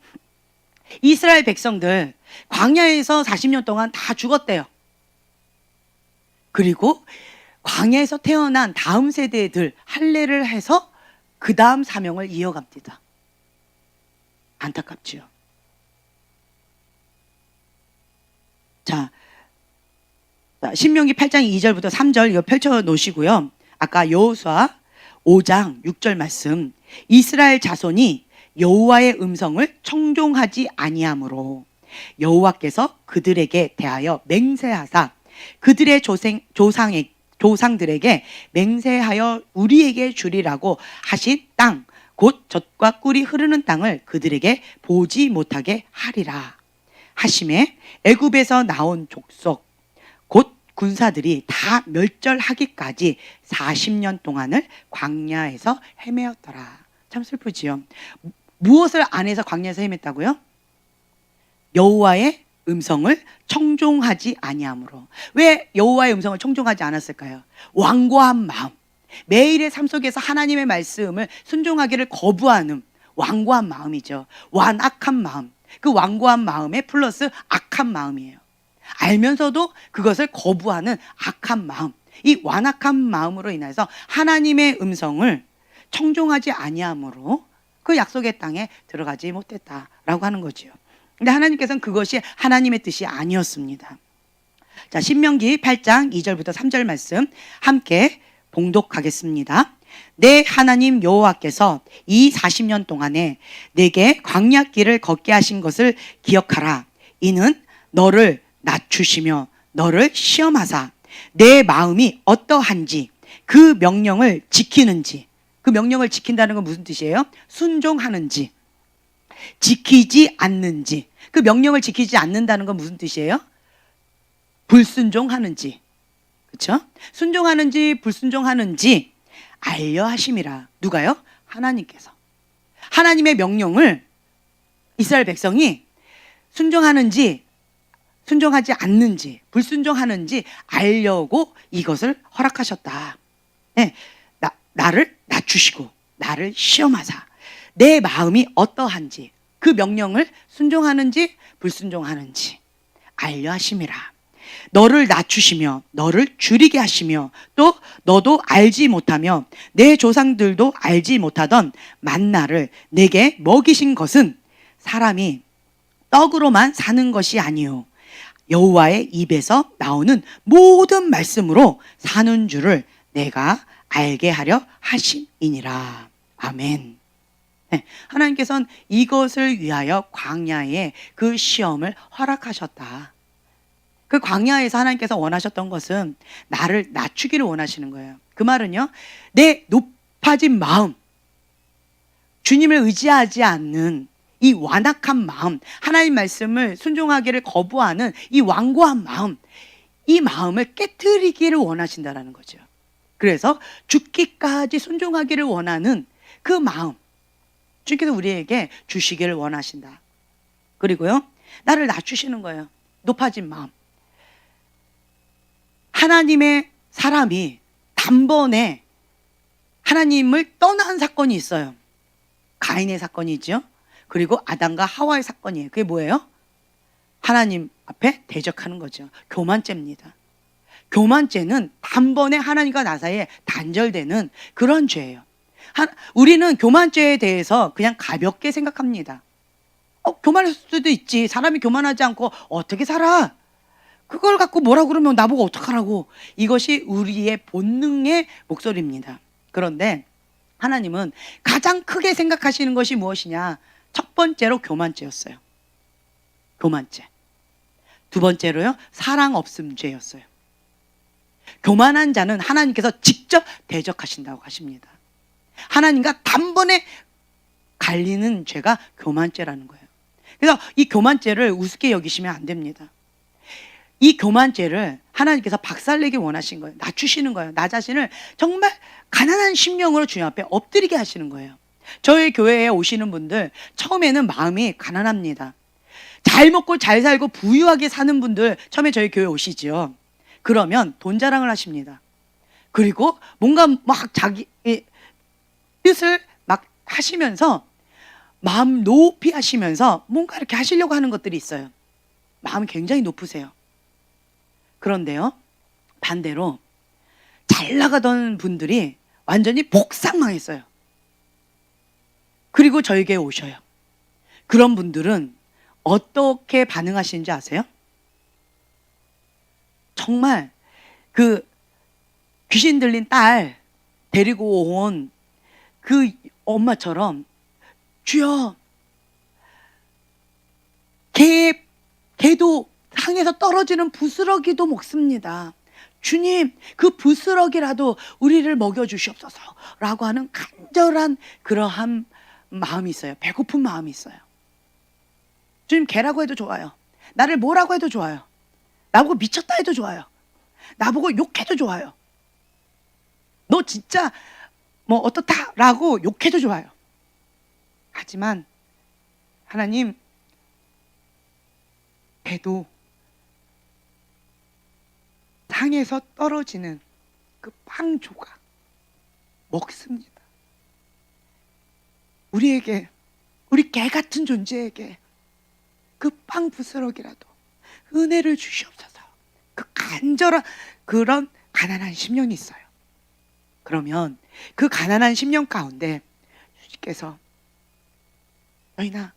이스라엘 백성들 광야에서 40년 동안 다 죽었대요. 그리고 광야에서 태어난 다음 세대들 할례를 해서 그 다음 사명을 이어갑니다. 안타깝지요. 자, 신명기 8장 2절부터 3절 이거 펼쳐 놓으시고요. 아까 여호수아 5장 6절 말씀, 이스라엘 자손이 여호와의 음성을 청종하지 아니하므로 여호와께서 그들에게 대하여 맹세하사 그들의 조상들에게 맹세하여 우리에게 주리라고 하신 땅, 곧 젖과 꿀이 흐르는 땅을 그들에게 보지 못하게 하리라 하심에 애굽에서 나온 족속 곧 군사들이 다 멸절하기까지 40년 동안을 광야에서 헤매었더라. 참 슬프지요. 무엇을 안 해서 광야에서 헤맸다고요? 여호와의 음성을 청종하지 아니함으로. 왜 여호와의 음성을 청종하지 않았을까요? 완고한 마음, 매일의 삶 속에서 하나님의 말씀을 순종하기를 거부하는 완고한 마음이죠. 완악한 마음. 그 완고한 마음에 플러스 악한 마음이에요. 알면서도 그것을 거부하는 악한 마음. 이 완악한 마음으로 인해서 하나님의 음성을 청종하지 아니함으로 그 약속의 땅에 들어가지 못했다라고 하는 거죠. 근데 하나님께서는 그것이 하나님의 뜻이 아니었습니다. 자, 신명기 8장 2절부터 3절 말씀 함께 봉독하겠습니다. 내 하나님 여호와께서 이 40년 동안에 내게 광야길을 걷게 하신 것을 기억하라. 이는 너를 낮추시며 너를 시험하사 내 마음이 어떠한지 그 명령을 지키는지. 그 명령을 지킨다는 건 무슨 뜻이에요? 순종하는지 지키지 않는지. 그 명령을 지키지 않는다는 건 무슨 뜻이에요? 불순종하는지. 그렇죠? 순종하는지 불순종하는지 알려 하심이라. 누가요? 하나님께서. 하나님의 명령을 이스라엘 백성이 순종하는지 순종하지 않는지 불순종하는지 알려고 이것을 허락하셨다. 네, 나를 낮추시고 나를 시험하사 내 마음이 어떠한지 그 명령을 순종하는지 불순종하는지 알려 하심이라. 너를 낮추시며 너를 줄이게 하시며 또 너도 알지 못하며 내 조상들도 알지 못하던 만나를 내게 먹이신 것은 사람이 떡으로만 사는 것이 아니요 여호와의 입에서 나오는 모든 말씀으로 사는 줄을 내가 알게 하려 하심이니라. 아멘. 네, 하나님께서는 이것을 위하여 광야에 그 시험을 허락하셨다. 그 광야에서 하나님께서 원하셨던 것은 나를 낮추기를 원하시는 거예요. 그 말은요, 내 높아진 마음, 주님을 의지하지 않는 이 완악한 마음, 하나님 말씀을 순종하기를 거부하는 이 완고한 마음, 이 마음을 깨트리기를 원하신다는 거죠. 그래서 죽기까지 순종하기를 원하는 그 마음, 주님께서 우리에게 주시기를 원하신다. 그리고요, 나를 낮추시는 거예요. 높아진 마음. 하나님의 사람이 단번에 하나님을 떠난 사건이 있어요. 가인의 사건이죠. 그리고 아담과 하와의 사건이에요. 그게 뭐예요? 하나님 앞에 대적하는 거죠. 교만죄입니다. 교만죄는 단번에 하나님과 나 사이에 단절되는 그런 죄예요. 우리는 교만죄에 대해서 그냥 가볍게 생각합니다. 교만할 수도 있지. 사람이 교만하지 않고 어떻게 살아? 그걸 갖고 뭐라 그러면 나보고 어떡하라고. 이것이 우리의 본능의 목소리입니다. 그런데 하나님은 가장 크게 생각하시는 것이 무엇이냐? 첫 번째로 교만죄였어요. 교만죄. 두 번째로요, 사랑 없음 죄였어요. 교만한 자는 하나님께서 직접 대적하신다고 하십니다. 하나님과 단번에 갈리는 죄가 교만죄라는 거예요. 그래서 이 교만죄를 우습게 여기시면 안 됩니다. 이 교만죄를 하나님께서 박살내기 원하신 거예요. 낮추시는 거예요. 나 자신을 정말 가난한 심령으로 주님 앞에 엎드리게 하시는 거예요. 저희 교회에 오시는 분들 처음에는 마음이 가난합니다. 잘 먹고 잘 살고 부유하게 사는 분들 처음에 저희 교회 오시지요. 그러면 돈 자랑을 하십니다. 그리고 뭔가 막 자기 뜻을 막 하시면서 마음 높이 하시면서 뭔가 이렇게 하시려고 하는 것들이 있어요. 마음이 굉장히 높으세요. 그런데요, 반대로 잘 나가던 분들이 완전히 복상망했어요. 그리고 저에게 오셔요. 그런 분들은 어떻게 반응하시는지 아세요? 정말 그 귀신 들린 딸 데리고 온 그 엄마처럼, 주여, 개도 상에서 떨어지는 부스러기도 먹습니다. 주님, 그 부스러기라도 우리를 먹여주시옵소서 라고 하는 간절한 그러한 마음이 있어요. 배고픈 마음이 있어요. 주님, 개라고 해도 좋아요. 나를 뭐라고 해도 좋아요. 나보고 미쳤다 해도 좋아요. 나보고 욕해도 좋아요. 너 진짜 뭐 어떻다 라고 욕해도 좋아요. 하지만 하나님, 개도 상에서 떨어지는 그 빵 조각 먹습니다. 우리에게, 우리 개 같은 존재에게 그 빵 부스러기라도 은혜를 주시옵소서. 그 간절한 그런 가난한 심령이 있어요. 그러면 그 가난한 심령 가운데 주님께서 너희나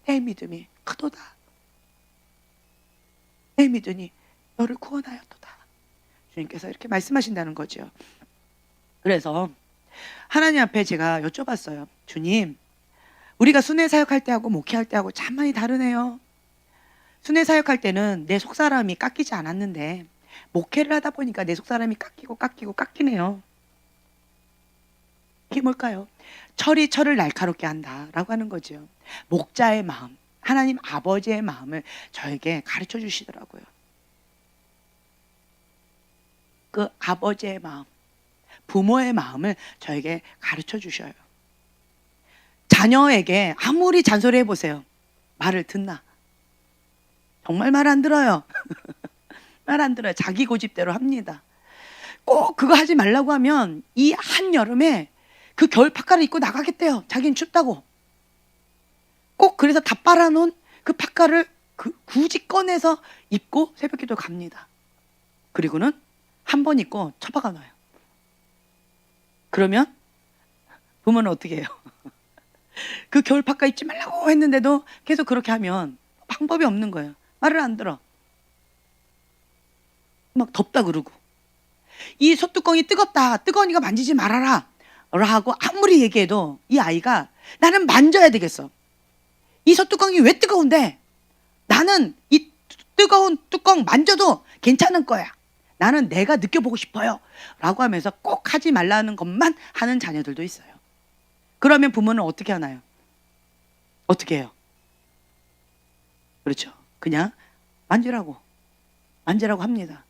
내 믿음이 크도다. 내 믿음이 너를 구원하였도다. 주님께서 이렇게 말씀하신다는 거죠. 그래서 하나님 앞에 제가 여쭤봤어요. 주님, 우리가 순회 사역할 때하고 목회할 때하고 참 많이 다르네요. 순회 사역할 때는 내 속사람이 깎이지 않았는데 목회를 하다 보니까 내 속사람이 깎이네요. 이게 뭘까요? 철이 철을 날카롭게 한다라고 하는 거죠. 목자의 마음, 하나님 아버지의 마음을 저에게 가르쳐 주시더라고요. 그 아버지의 마음, 부모의 마음을 저에게 가르쳐 주셔요. 자녀에게 아무리 잔소리 해보세요. 말을 듣나? 정말 말 안 들어요. 말 안 들어요. 자기 고집대로 합니다. 꼭 그거 하지 말라고 하면 이 한여름에 그 겨울 파카를 입고 나가겠대요. 자기는 춥다고. 꼭 그래서 다 빨아놓은 그 파카를 굳이 꺼내서 입고 새벽기도 갑니다. 그리고는 한 번 입고 처박아 놔요. 그러면 부모는 어떻게 해요? 그 겨울 파카 입지 말라고 했는데도 계속 그렇게 하면 방법이 없는 거예요. 말을 안 들어. 막 덥다 그러고, 이 소뚜껑이 뜨겁다, 뜨거우니까 만지지 말아라 라고 아무리 얘기해도 이 아이가 나는 만져야 되겠어. 이 소뚜껑이 왜 뜨거운데 나는 이 뜨거운 뚜껑 만져도 괜찮은 거야. 나는 내가 느껴보고 싶어요 라고 하면서 꼭 하지 말라는 것만 하는 자녀들도 있어요. 그러면 부모는 어떻게 하나요? 어떻게 해요? 그렇죠. 그냥 만지라고 합니다.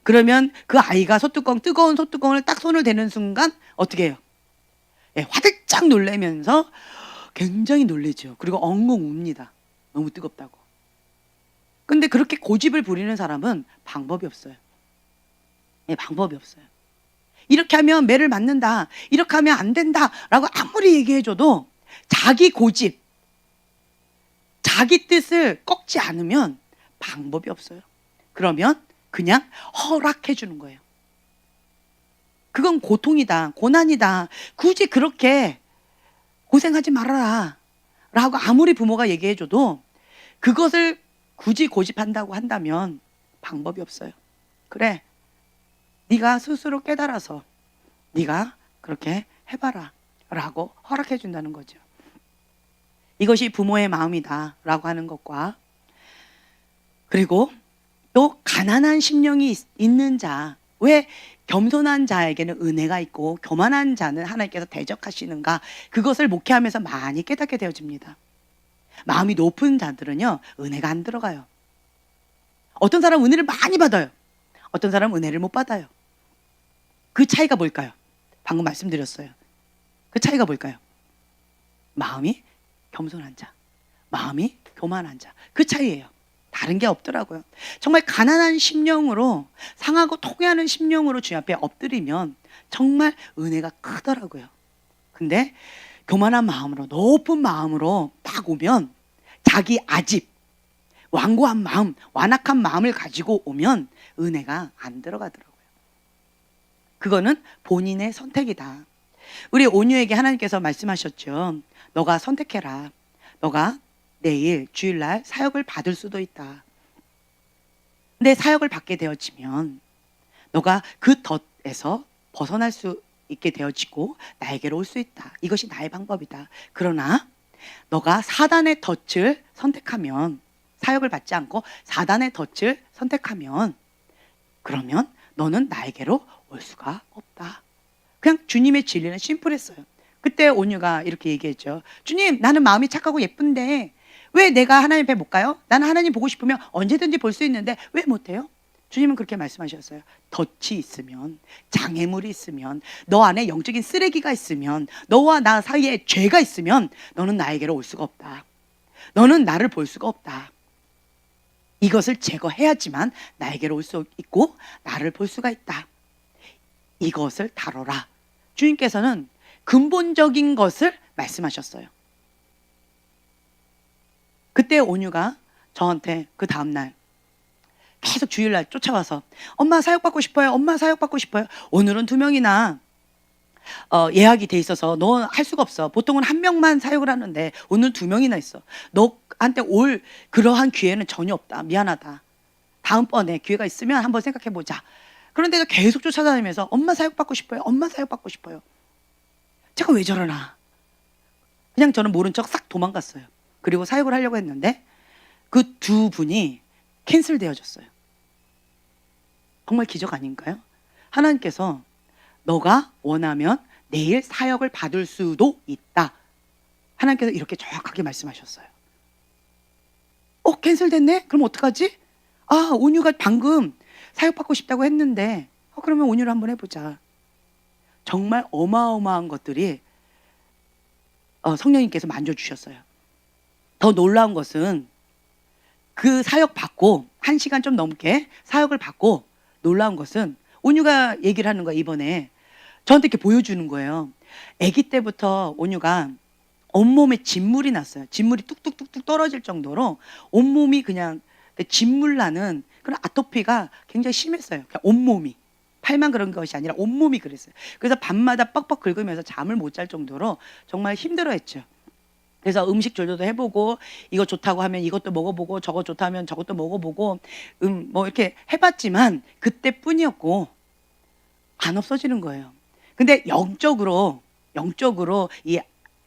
그러면 그 아이가 뜨거운 소뚜껑을 딱 손을 대는 순간 어떻게 해요? 예, 화들짝 놀라면서 굉장히 놀라죠. 그리고 엉엉 웁니다. 너무 뜨겁다고. 근데 그렇게 고집을 부리는 사람은 방법이 없어요. 예, 방법이 없어요. 이렇게 하면 매를 맞는다, 이렇게 하면 안 된다 라고 아무리 얘기해줘도 자기 고집, 자기 뜻을 꺾지 않으면 방법이 없어요. 그러면 그냥 허락해 주는 거예요. 그건 고통이다, 고난이다, 굳이 그렇게 고생하지 말아라 라고 아무리 부모가 얘기해줘도 그것을 굳이 고집한다고 한다면 방법이 없어요. 그래, 네가 스스로 깨달아서 네가 그렇게 해봐라 라고 허락해 준다는 거죠. 이것이 부모의 마음이다 라고 하는 것과 그리고 또 가난한 심령이 있는 자, 왜 겸손한 자에게는 은혜가 있고 교만한 자는 하나님께서 대적하시는가, 그것을 목회하면서 많이 깨닫게 되어집니다. 마음이 높은 자들은요, 은혜가 안 들어가요. 어떤 사람은 은혜를 많이 받아요. 어떤 사람은 은혜를 못 받아요. 그 차이가 뭘까요? 방금 말씀드렸어요. 그 차이가 뭘까요? 마음이 겸손한 자, 마음이 교만한 자, 그 차이예요. 다른 게 없더라고요. 정말 가난한 심령으로, 상하고 통회하는 심령으로 주님 앞에 엎드리면 정말 은혜가 크더라고요. 근데 교만한 마음으로, 높은 마음으로 딱 오면, 자기 아집, 완고한 마음, 완악한 마음을 가지고 오면 은혜가 안 들어가더라고요. 그거는 본인의 선택이다. 우리 온유에게 하나님께서 말씀하셨죠. 너가 선택해라. 너가 내일 주일날 사역을 받을 수도 있다. 근데 사역을 받게 되어지면 너가 그 덫에서 벗어날 수 있게 되어지고 나에게로 올 수 있다. 이것이 나의 방법이다. 그러나 너가 사단의 덫을 선택하면, 사역을 받지 않고 사단의 덫을 선택하면, 그러면 너는 나에게로 올 수가 없다. 그냥 주님의 진리는 심플했어요. 그때 온유가 이렇게 얘기했죠. 주님, 나는 마음이 착하고 예쁜데 왜 내가 하나님 앞에 못 가요? 나는 하나님 보고 싶으면 언제든지 볼 수 있는데 왜 못해요? 주님은 그렇게 말씀하셨어요. 덫이 있으면, 장애물이 있으면, 너 안에 영적인 쓰레기가 있으면, 너와 나 사이에 죄가 있으면 너는 나에게로 올 수가 없다. 너는 나를 볼 수가 없다. 이것을 제거해야지만 나에게로 올 수 있고 나를 볼 수가 있다. 이것을 다뤄라. 주님께서는 근본적인 것을 말씀하셨어요. 그때 온유가 저한테 그 다음날 계속 주일날 쫓아와서 엄마 사역받고 싶어요. 엄마 사역받고 싶어요. 오늘은 2명이나 예약이 돼 있어서 너 할 수가 없어. 보통은 1명만 사역을 하는데 오늘 2명이나 있어. 너한테 올 그러한 기회는 전혀 없다. 미안하다. 다음번에 기회가 있으면 한번 생각해보자. 그런데도 계속 쫓아다니면서 엄마 사역받고 싶어요. 엄마 사역받고 싶어요. 제가 왜 저러나. 그냥 저는 모른 척 싹 도망갔어요. 그리고 사역을 하려고 했는데 그 2분이 캔슬되어졌어요. 정말 기적 아닌가요? 하나님께서 너가 원하면 내일 사역을 받을 수도 있다. 하나님께서 이렇게 정확하게 말씀하셨어요. 캔슬됐네? 그럼 어떡하지? 온유가 방금 사역받고 싶다고 했는데 그러면 온유를 한번 해보자. 정말 어마어마한 것들이 성령님께서 만져주셨어요. 더 놀라운 것은 그 사역 받고 1시간 좀 넘게 사역을 받고 놀라운 것은 온유가 얘기를 하는 거예요. 이번에 저한테 이렇게 보여주는 거예요. 아기 때부터 온유가 온몸에 진물이 났어요. 진물이 뚝뚝뚝뚝 떨어질 정도로 온몸이 그냥 진물 나는 그런 아토피가 굉장히 심했어요. 그냥 온몸이. 팔만 그런 것이 아니라 온몸이 그랬어요. 그래서 밤마다 뻑뻑 긁으면서 잠을 못 잘 정도로 정말 힘들어했죠. 그래서 음식 조절도 해보고 이거 좋다고 하면 이것도 먹어보고 저거 좋다면 저것도 먹어보고 뭐 이렇게 해봤지만 그때뿐이었고 안 없어지는 거예요. 근데 영적으로 이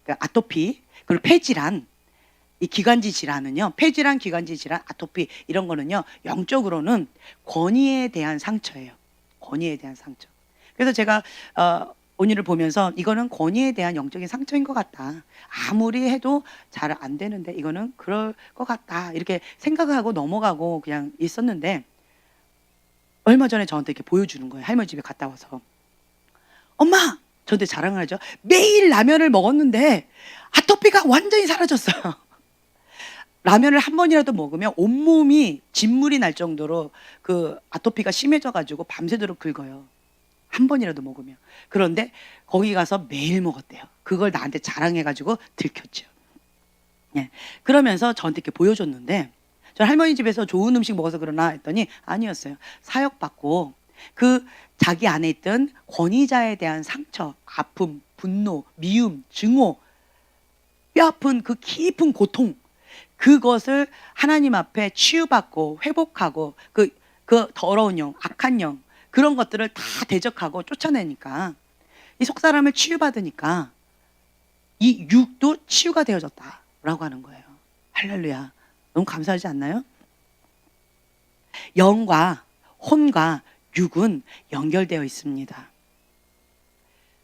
아토피 그리고 폐질환, 이 기관지 질환은요, 폐질환, 기관지 질환, 아토피 이런 거는요 영적으로는 권위에 대한 상처예요. 권위에 대한 상처. 그래서 제가 온유를 보면서 이거는 권위에 대한 영적인 상처인 것 같다. 아무리 해도 잘 안 되는데 이거는 그럴 것 같다. 이렇게 생각하고 넘어가고 그냥 있었는데 얼마 전에 저한테 이렇게 보여주는 거예요. 할머니 집에 갔다 와서. 엄마! 저한테 자랑을 하죠. 매일 라면을 먹었는데 아토피가 완전히 사라졌어요. 라면을 한 번이라도 먹으면 온몸이 진물이 날 정도로 그 아토피가 심해져가지고 밤새도록 긁어요. 한 번이라도 먹으면. 그런데 거기 가서 매일 먹었대요. 그걸 나한테 자랑해가지고 들켰죠. 예. 그러면서 저한테 이렇게 보여줬는데 저 할머니 집에서 좋은 음식 먹어서 그러나 했더니 아니었어요. 사역받고 그 자기 안에 있던 권위자에 대한 상처, 아픔, 분노, 미움, 증오, 뼈아픈 그 깊은 고통, 그것을 하나님 앞에 치유받고 회복하고 그 더러운 영, 악한 영, 그런 것들을 다 대적하고 쫓아내니까 이 속사람을 치유받으니까 이 육도 치유가 되어졌다라고 하는 거예요. 할렐루야. 너무 감사하지 않나요? 영과 혼과 육은 연결되어 있습니다.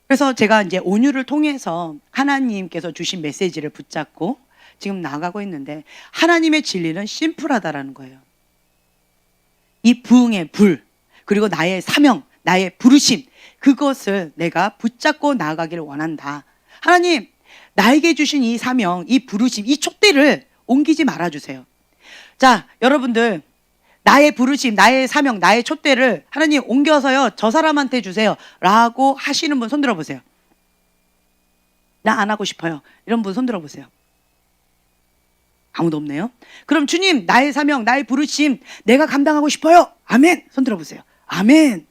그래서 제가 이제 온유를 통해서 하나님께서 주신 메시지를 붙잡고 지금 나아가고 있는데, 하나님의 진리는 심플하다라는 거예요. 이 부흥의 불, 그리고 나의 사명, 나의 부르심, 그것을 내가 붙잡고 나아가기를 원한다. 하나님, 나에게 주신 이 사명, 이 부르심, 이 촛대를 옮기지 말아주세요. 자, 여러분들, 나의 부르심, 나의 사명, 나의 촛대를 하나님 옮겨서요 저 사람한테 주세요 라고 하시는 분 손 들어보세요. 나 안 하고 싶어요, 이런 분 손 들어보세요. 아무도 없네요. 그럼 주님, 나의 사명, 나의 부르심 내가 감당하고 싶어요. 아멘. 손 들어보세요. 아멘.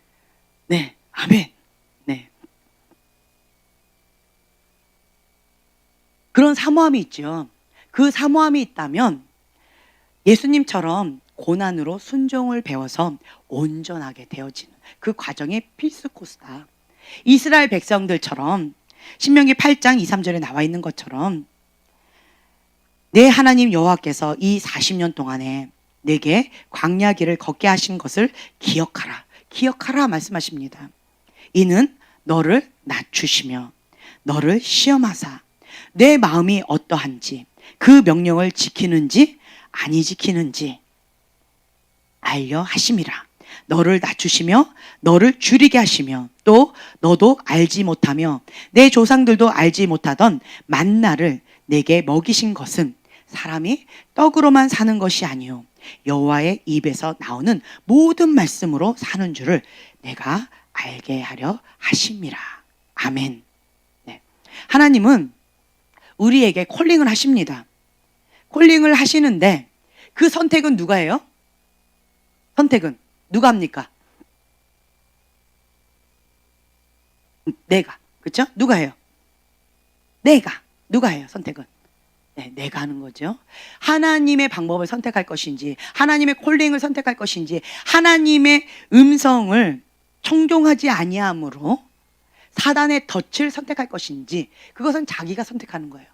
네, 아멘. 네. 그런 사모함이 있죠. 그 사모함이 있다면 예수님처럼 고난으로 순종을 배워서 온전하게 되어지는 그 과정이 필수 코스다. 이스라엘 백성들처럼 신명기 8장 2, 3절에 나와 있는 것처럼 내 하나님 여호와께서 이 40년 동안에 내게 광야 길을 걷게 하신 것을 기억하라. 기억하라 말씀하십니다. 이는 너를 낮추시며 너를 시험하사 내 마음이 어떠한지 그 명령을 지키는지 아니 지키는지 알려 하심이라. 너를 낮추시며 너를 줄이게 하시며 또 너도 알지 못하며 내 조상들도 알지 못하던 만나를 내게 먹이신 것은 사람이 떡으로만 사는 것이 아니요 여호와의 입에서 나오는 모든 말씀으로 사는 줄을 내가 알게 하려 하심이라. 아멘. 네. 하나님은 우리에게 콜링을 하십니다. 콜링을 하시는데 그 선택은 누가 해요? 선택은 누가 합니까? 내가. 그렇죠? 누가 해요? 내가. 누가 해요? 선택은? 네, 내가 하는 거죠. 하나님의 방법을 선택할 것인지, 하나님의 콜링을 선택할 것인지, 하나님의 음성을 청종하지 아니함으로 사단의 덫을 선택할 것인지, 그것은 자기가 선택하는 거예요.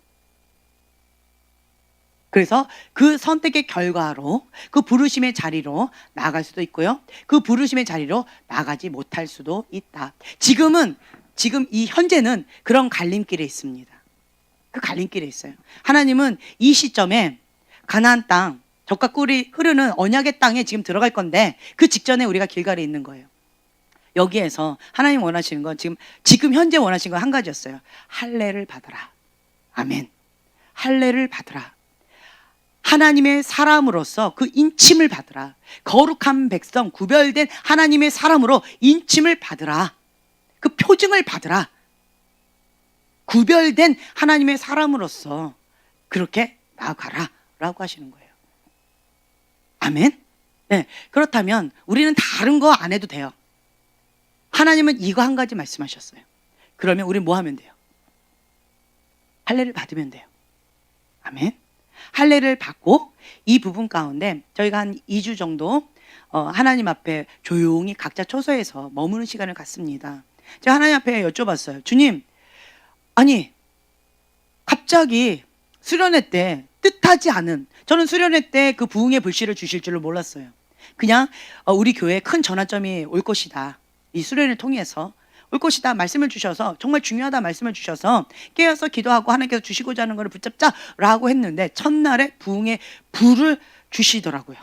그래서 그 선택의 결과로 그 부르심의 자리로 나아갈 수도 있고요, 그 부르심의 자리로 나가지 못할 수도 있다. 지금 이 현재는 그런 갈림길에 있습니다. 그 갈림길에 있어요. 하나님은 이 시점에 가나안 땅, 젖과 꿀이 흐르는 언약의 땅에 지금 들어갈 건데 그 직전에 우리가 길갈에 있는 거예요. 여기에서 하나님 원하시는 건 지금 현재 원하시는 건 한 가지였어요. 할례를 받아라. 아멘. 할례를 받으라. 하나님의 사람으로서 그 인침을 받으라. 거룩한 백성, 구별된 하나님의 사람으로 인침을 받으라. 그 표징을 받으라. 구별된 하나님의 사람으로서 그렇게 나아가라 라고 하시는 거예요. 아멘. 네, 그렇다면 우리는 다른 거 안 해도 돼요. 하나님은 이거 한 가지 말씀하셨어요. 그러면 우리 뭐 하면 돼요? 할례를 받으면 돼요. 아멘. 할례를 받고 이 부분 가운데 저희가 한 2주 정도 하나님 앞에 조용히 각자 처소에서 머무는 시간을 갖습니다. 제가 하나님 앞에 여쭤봤어요. 주님, 아니 갑자기 수련회 때 뜻하지 않은, 저는 수련회 때 그 부흥의 불씨를 주실 줄을 몰랐어요. 그냥 우리 교회에 큰 전환점이 올 것이다, 이 수련회를 통해서 올 것이다 말씀을 주셔서, 정말 중요하다 말씀을 주셔서 깨어서 기도하고 하나님께서 주시고자 하는 것을 붙잡자라고 했는데 첫날에 부흥의 불을 주시더라고요.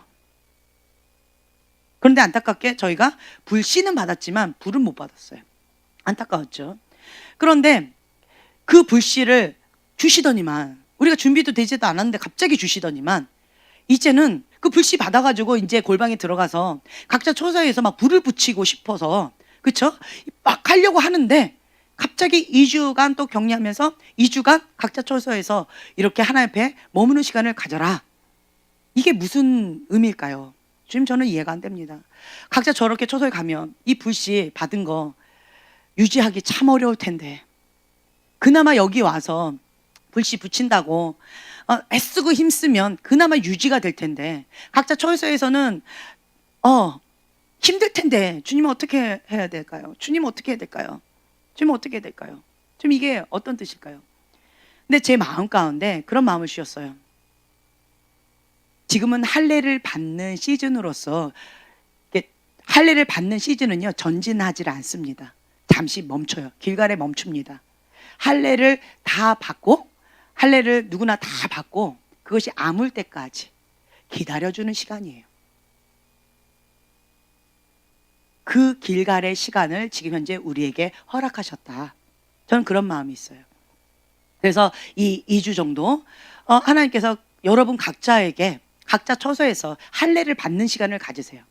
그런데 안타깝게 저희가 불씨는 받았지만 불은 못 받았어요. 안타까웠죠. 그런데 그 불씨를 주시더니만, 우리가 준비도 되지도 않았는데 갑자기 주시더니만 이제는 그 불씨 받아가지고 이제 골방에 들어가서 각자 처소에서 막 불을 붙이고 싶어서, 그쵸? 막 하려고 하는데 갑자기 2주간 또 격리하면서 2주간 각자 처소에서 이렇게 하나님 앞에 머무는 시간을 가져라. 이게 무슨 의미일까요? 지금 저는 이해가 안 됩니다. 각자 저렇게 처소에 가면 이 불씨 받은 거 유지하기 참 어려울 텐데, 그나마 여기 와서 불씨 붙인다고 애쓰고 힘쓰면 그나마 유지가 될 텐데, 각자 처소에서는 힘들 텐데 주님은 어떻게 해야 될까요? 주님 어떻게 해야 될까요? 주님 어떻게 해야 될까요? 좀 이게 어떤 뜻일까요? 근데 제 마음 가운데 그런 마음을 주셨어요. 지금은 할례를 받는 시즌으로서, 할례를 받는 시즌은요 전진하지 않습니다. 잠시 멈춰요. 길갈에 멈춥니다. 할례를 다 받고, 할례를 누구나 다 받고 그것이 아물 때까지 기다려주는 시간이에요. 그 길갈의 시간을 지금 현재 우리에게 허락하셨다. 저는 그런 마음이 있어요. 그래서 이 2주 정도 하나님께서 여러분 각자에게 각자 처소에서 할례를 받는 시간을 가지세요.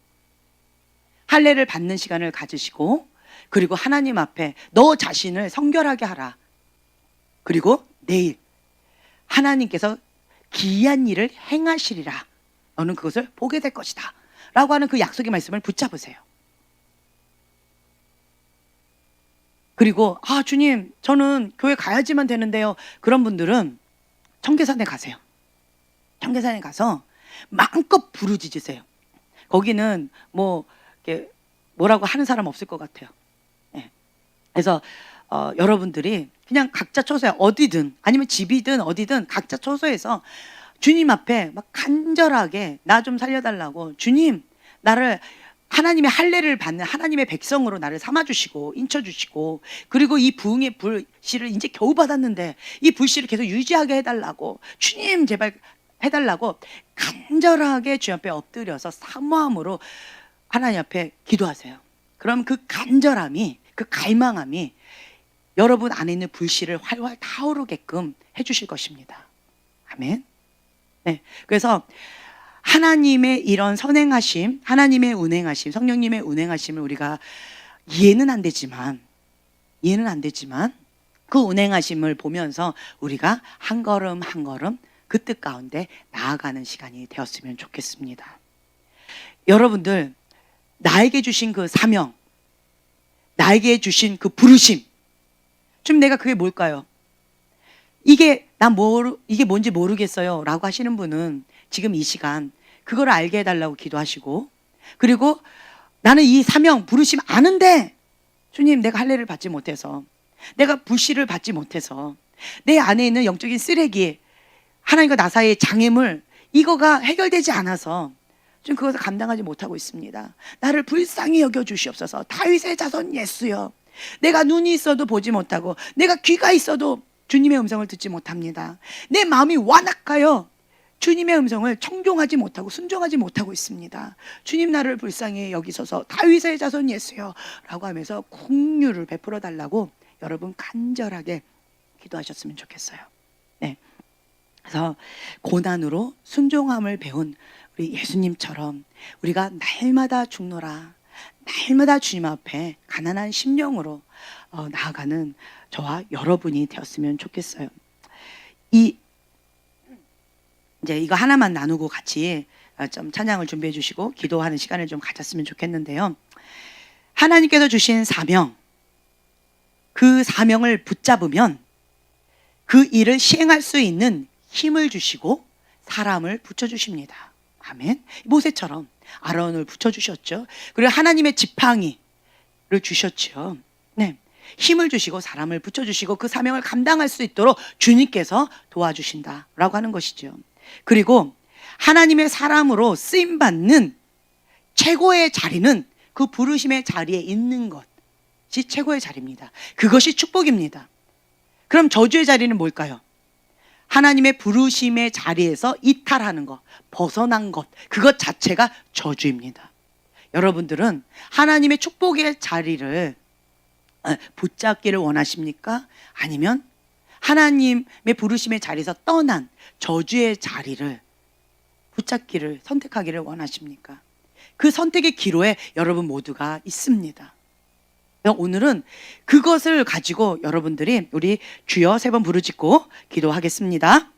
할례를 받는 시간을 가지시고, 그리고 하나님 앞에 너 자신을 성결하게 하라. 그리고 내일 하나님께서 기이한 일을 행하시리라. 너는 그것을 보게 될 것이다. 라고 하는 그 약속의 말씀을 붙잡으세요. 그리고 주님 저는 교회 가야지만 되는데요. 그런 분들은 청계산에 가세요. 청계산에 가서 마음껏 부르짖으세요. 거기는 뭐라고 하는 사람 없을 것 같아요. 네. 그래서 여러분들이 그냥 각자 처소에 어디든 아니면 집이든 어디든 각자 처소에서 주님 앞에 막 간절하게 나 좀 살려달라고, 주님 나를 하나님의 할례를 받는 하나님의 백성으로 나를 삼아주시고 인쳐주시고, 그리고 이 부흥의 불씨를 이제 겨우 받았는데 이 불씨를 계속 유지하게 해달라고, 주님 제발 해달라고 간절하게 주님 앞에 엎드려서 사모함으로 하나님 앞에 기도하세요. 그럼 그 간절함이, 그 갈망함이 여러분 안에 있는 불씨를 활활 타오르게끔 해주실 것입니다. 아멘. 네, 그래서 하나님의 이런 선행하심, 하나님의 운행하심, 성령님의 운행하심을 우리가 이해는 안 되지만 그 운행하심을 보면서 우리가 한 걸음 한 걸음 그 뜻 가운데 나아가는 시간이 되었으면 좋겠습니다. 여러분들, 나에게 주신 그 사명, 나에게 주신 그 부르심, 좀 내가 그게 뭘까요? 이게 뭔지 모르겠어요 라고 하시는 분은 지금 이 시간 그걸 알게 해달라고 기도하시고, 그리고 나는 이 사명 부르심 아는데 주님 내가 할례를 받지 못해서, 내가 불씨를 받지 못해서, 내 안에 있는 영적인 쓰레기, 하나님과 나 사이의 장애물, 이거가 해결되지 않아서 좀 그것을 감당하지 못하고 있습니다. 나를 불쌍히 여겨주시옵소서. 다윗의 자손 예수여, 내가 눈이 있어도 보지 못하고 내가 귀가 있어도 주님의 음성을 듣지 못합니다. 내 마음이 완악하여 주님의 음성을 청종하지 못하고 순종하지 못하고 있습니다. 주님 나를 불쌍히 여기소서. 다윗의 자손 예수여 라고 하면서 긍휼을 베풀어 달라고 여러분 간절하게 기도하셨으면 좋겠어요. 네. 그래서 고난으로 순종함을 배운 우리 예수님처럼 우리가 날마다 죽노라, 날마다 주님 앞에 가난한 심령으로 나아가는 저와 여러분이 되었으면 좋겠어요. 이제 이거 하나만 나누고 같이 좀 찬양을 준비해 주시고 기도하는 시간을 좀 가졌으면 좋겠는데요. 하나님께서 주신 사명, 그 사명을 붙잡으면 그 일을 시행할 수 있는 힘을 주시고 사람을 붙여주십니다. 아멘. 모세처럼 아론을 붙여주셨죠. 그리고 하나님의 지팡이를 주셨죠. 네, 힘을 주시고 사람을 붙여주시고 그 사명을 감당할 수 있도록 주님께서 도와주신다라고 하는 것이죠. 그리고 하나님의 사람으로 쓰임받는 최고의 자리는 그 부르심의 자리에 있는 것이 최고의 자리입니다. 그것이 축복입니다. 그럼 저주의 자리는 뭘까요? 하나님의 부르심의 자리에서 이탈하는 것, 벗어난 것, 그것 자체가 저주입니다. 여러분들은 하나님의 축복의 자리를 붙잡기를 원하십니까? 아니면 하나님의 부르심의 자리에서 떠난 저주의 자리를 붙잡기를, 선택하기를 원하십니까? 그 선택의 기로에 여러분 모두가 있습니다. 오늘은 그것을 가지고 여러분들이 우리 주여 3번 부르짖고 기도하겠습니다.